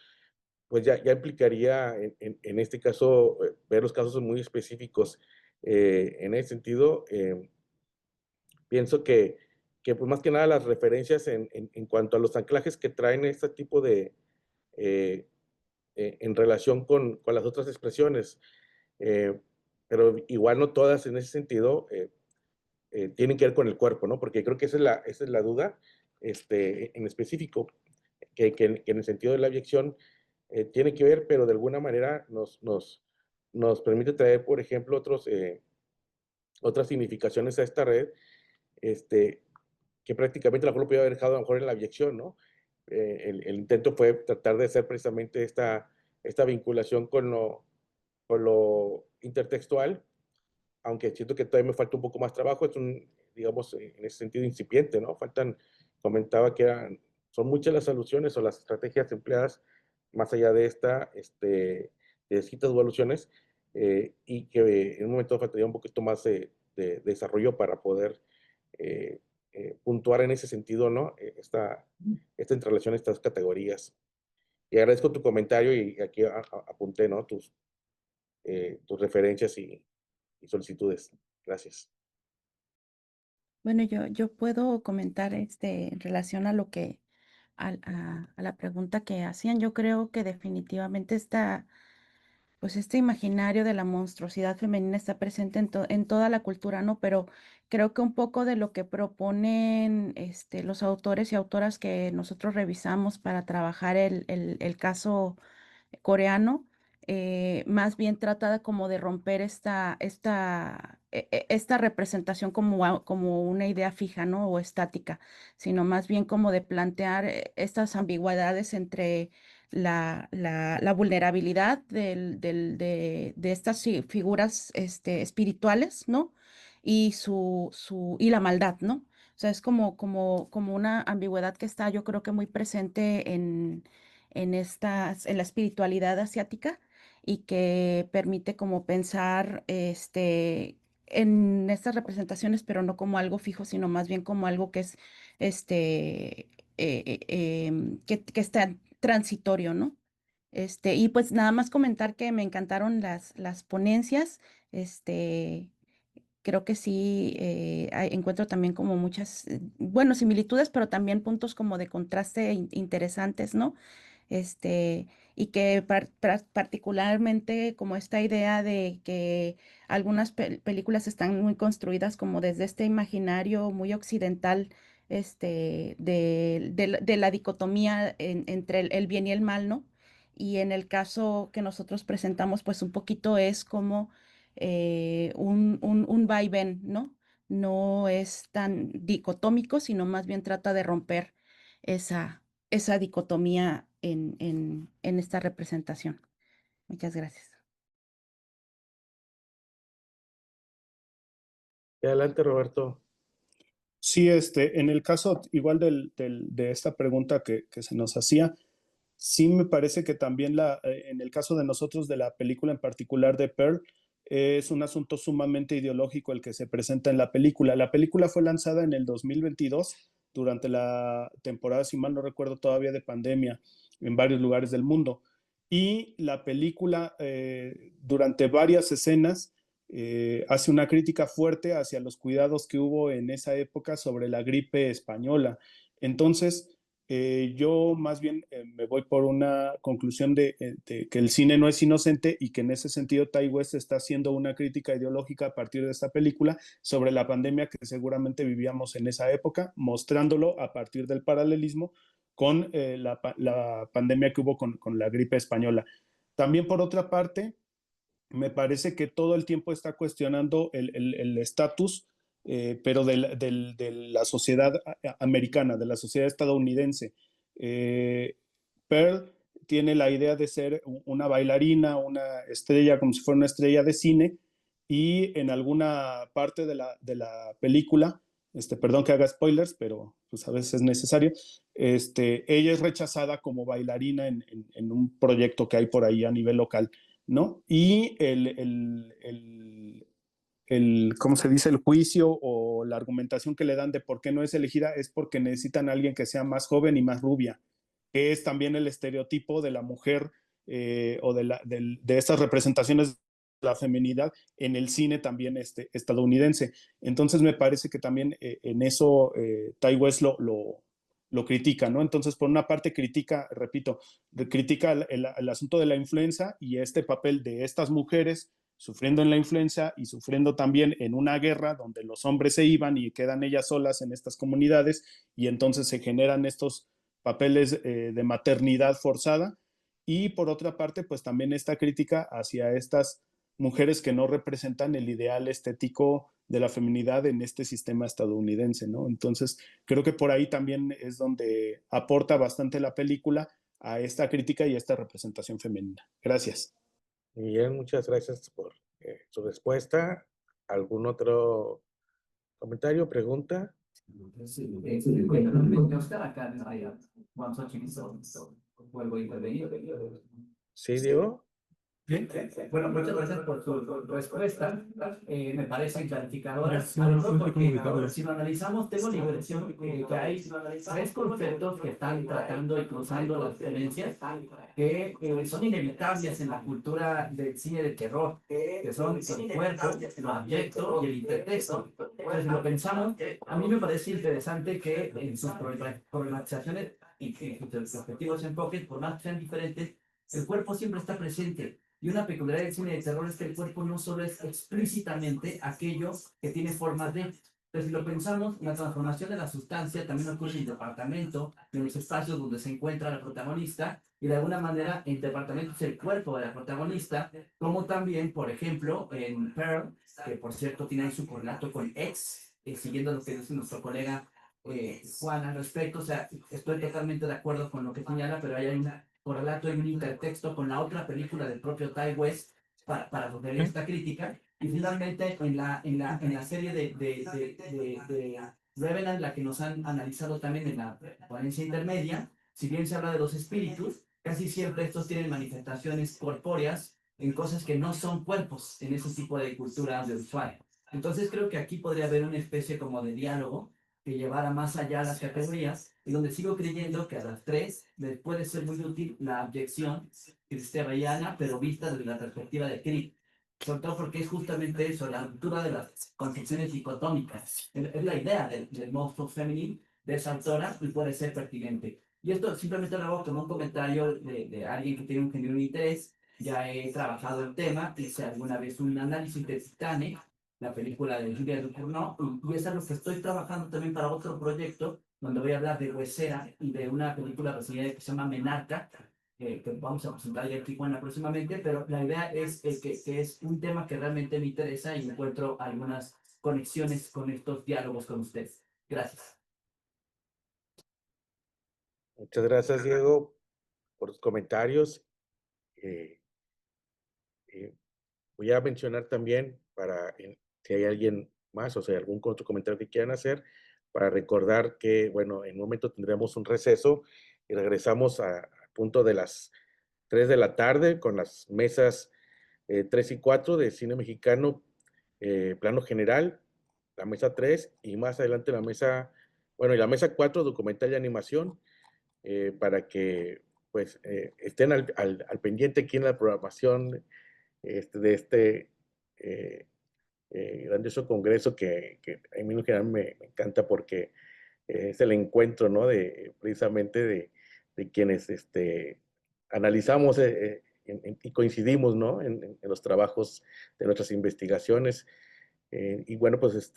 pues ya implicaría, en este caso, ver los casos muy específicos. En ese sentido, pienso que pues más que nada las referencias en cuanto a los anclajes que traen este tipo eh, en relación con las otras expresiones, eh, pero igual no todas en ese sentido tienen que ver con el cuerpo, ¿no? Porque creo que esa es la duda en específico, que en el sentido de la abyección tiene que ver, pero de alguna manera nos permite traer, por ejemplo, otras significaciones a esta red, este, que prácticamente la lo podía haber dejado a lo mejor en la abyección, ¿no? El intento fue tratar de hacer precisamente esta vinculación con lo intertextual, aunque siento que todavía me falta un poco más trabajo, es digamos, en ese sentido incipiente, ¿no? Comentaba que son muchas las alusiones o las estrategias empleadas más allá de de distintas alusiones, y que en un momento faltaría un poquito más de desarrollo para poder eh, puntuar en ese sentido, ¿no? Esta interrelación, estas categorías. Y agradezco tu comentario y aquí apunté, ¿no? Tus referencias y solicitudes. Gracias. Bueno, yo puedo comentar en relación a lo que, a la pregunta que hacían. Yo creo que definitivamente pues este imaginario de la monstruosidad femenina está presente en toda la cultura, ¿no? Pero creo que un poco de lo que proponen los autores y autoras que nosotros revisamos para trabajar el caso coreano, más bien trata como de romper esta representación como una idea fija, ¿no? O estática, sino más bien como de plantear estas ambigüedades entre la vulnerabilidad de estas figuras espirituales, ¿no? Y la maldad, ¿no? O sea, es como una ambigüedad que está, yo creo que muy presente en la espiritualidad asiática y que permite como pensar en estas representaciones, pero no como algo fijo, sino más bien como algo que es que está transitorio, ¿no? Y pues nada más comentar que me encantaron las ponencias. Este, Creo que sí, encuentro también como muchas, bueno, similitudes, pero también puntos como de contraste interesantes, ¿no? Y que particularmente como esta idea de que algunas películas están muy construidas como desde este imaginario muy occidental, de la dicotomía entre el bien y el mal, ¿no? y en el caso que nosotros presentamos, pues un poquito es como un vaivén, ¿no? No es tan dicotómico, sino más bien trata de romper esa dicotomía en esta representación. Muchas gracias. Adelante, Roberto. Sí, en el caso igual de esta pregunta que se nos hacía, sí me parece que también en el caso de nosotros, de la película en particular de Pearl, es un asunto sumamente ideológico el que se presenta en la película. La película fue lanzada en el 2022, durante la temporada, si mal no recuerdo, todavía de pandemia, en varios lugares del mundo. Y la película, durante varias escenas, hace una crítica fuerte hacia los cuidados que hubo en esa época sobre la gripe española. Entonces, yo más bien me voy por una conclusión de que el cine no es inocente y que en ese sentido Ty West está haciendo una crítica ideológica a partir de esta película sobre la pandemia que seguramente vivíamos en esa época, mostrándolo a partir del paralelismo con la pandemia que hubo con la gripe española. También por otra parte, me parece que todo el tiempo está cuestionando el estatus, pero de la sociedad americana, de la sociedad estadounidense. Pearl tiene la idea de ser una bailarina, una estrella, como si fuera una estrella de cine, y en alguna parte de la película, perdón que haga spoilers, pero pues a veces es necesario, ella es rechazada como bailarina en un proyecto que hay por ahí a nivel local, ¿no? Y ¿cómo se dice? El juicio o la argumentación que le dan de por qué no es elegida es porque necesitan a alguien que sea más joven y más rubia, que es también el estereotipo de la mujer, o de estas representaciones de la feminidad en el cine también estadounidense. Entonces me parece que también, en eso, Ty West lo critica, ¿no? Entonces, por una parte critica, repito, critica el asunto de la influenza y este papel de estas mujeres sufriendo en la influenza y sufriendo también en una guerra donde los hombres se iban y quedan ellas solas en estas comunidades, y entonces se generan estos papeles, de maternidad forzada. Y por otra parte, pues también esta crítica hacia estas mujeres que no representan el ideal estético de la feminidad en este sistema estadounidense, ¿no? Entonces, creo que por ahí también es donde aporta bastante la película a esta crítica y a esta representación femenina. Gracias. Bien, muchas gracias por su respuesta. ¿Algún otro comentario, pregunta? Bueno, me gusta acá, Juan Xochitl, vuelvo a intervenir. Sí, Diego. Bueno, muchas gracias por su respuesta. Me parece clarificadora. Porque si lo analizamos, tengo la impresión que hay tres conceptos que están tratando y cruzando las diferencias que son inevitables en la cultura del cine de terror, que son el cuerpo, el objeto y el intertexto. Pues, si lo pensamos, a mí me parece interesante que en sus problematizaciones y sus objetivos enfoques, por más que sean diferentes, el cuerpo siempre está presente. Y una peculiaridad del cine de terror es que el cuerpo no solo es explícitamente aquello que tiene formas de... Pero si lo pensamos, la transformación de la sustancia también ocurre en el departamento, en los espacios donde se encuentra la protagonista, y de alguna manera el departamento es el cuerpo de la protagonista, como también, por ejemplo, en Pearl, que por cierto tiene ahí su correlato con X, siguiendo lo que dice nuestro colega Juan al respecto. O sea, estoy totalmente de acuerdo con lo que señala, pero hay un correlato y un intertexto con la otra película del propio Ty West para sugerir esta crítica. Y finalmente, en la serie de Revenant, la que nos han analizado también en la ponencia intermedia, si bien se habla de los espíritus, casi siempre estos tienen manifestaciones corpóreas en cosas que no son cuerpos en ese tipo de cultura audiovisual. Entonces creo que aquí podría haber una especie como de diálogo que llevara más allá las categorías, y donde sigo creyendo que a las tres les puede ser muy útil la abyección cristiana, pero vista desde la perspectiva de Cristo. Sobre todo porque es justamente eso, la ruptura de las concepciones dicotómicas. Es la idea del monstruo femenino de esa autora y puede ser pertinente. Y esto simplemente lo hago como un comentario de alguien que tiene un genuino interés. Ya he trabajado el tema, hice alguna vez un análisis de Titanic, la película de Julia Ducournau, y es algo que estoy trabajando también para otro proyecto, donde voy a hablar de Huesera y de una película brasileña que se llama Menarca, que vamos a presentar ya en Tijuana próximamente, pero la idea es que es un tema que realmente me interesa y encuentro algunas conexiones con estos diálogos con ustedes. Gracias. Muchas gracias, Diego, por los comentarios. Eh, eh, Voy a mencionar también si hay alguien más o sea, algún otro comentario que quieran hacer, para recordar que, bueno, en un momento tendremos un receso y regresamos a punto de las 3 de la tarde con las mesas 3 y 4 de cine mexicano, plano general, la mesa 3 y más adelante y la mesa 4, documental y animación, para que pues estén al pendiente aquí en la programación de este eh, grandioso congreso que a mí en general me encanta porque es el encuentro, ¿no? Precisamente de quienes analizamos y coincidimos, ¿no? En los trabajos de nuestras investigaciones. Y bueno, pues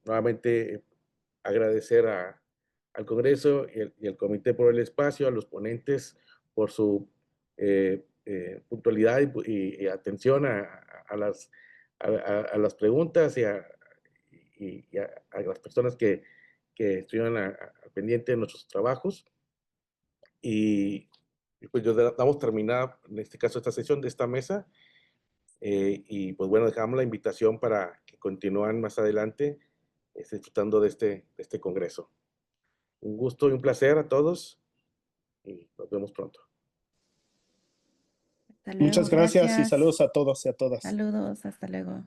nuevamente agradecer al Congreso y al Comité por el Espacio, a los ponentes por su puntualidad y atención a las preguntas a las personas que estuvieron al pendiente de nuestros trabajos. Y pues damos terminada, en este caso, esta sesión de esta mesa. Y pues bueno, dejamos la invitación para que continúen más adelante disfrutando de este congreso. Un gusto y un placer a todos y nos vemos pronto. Hasta luego, Muchas gracias y gracias. saludos a todos y a todas. Saludos, hasta luego.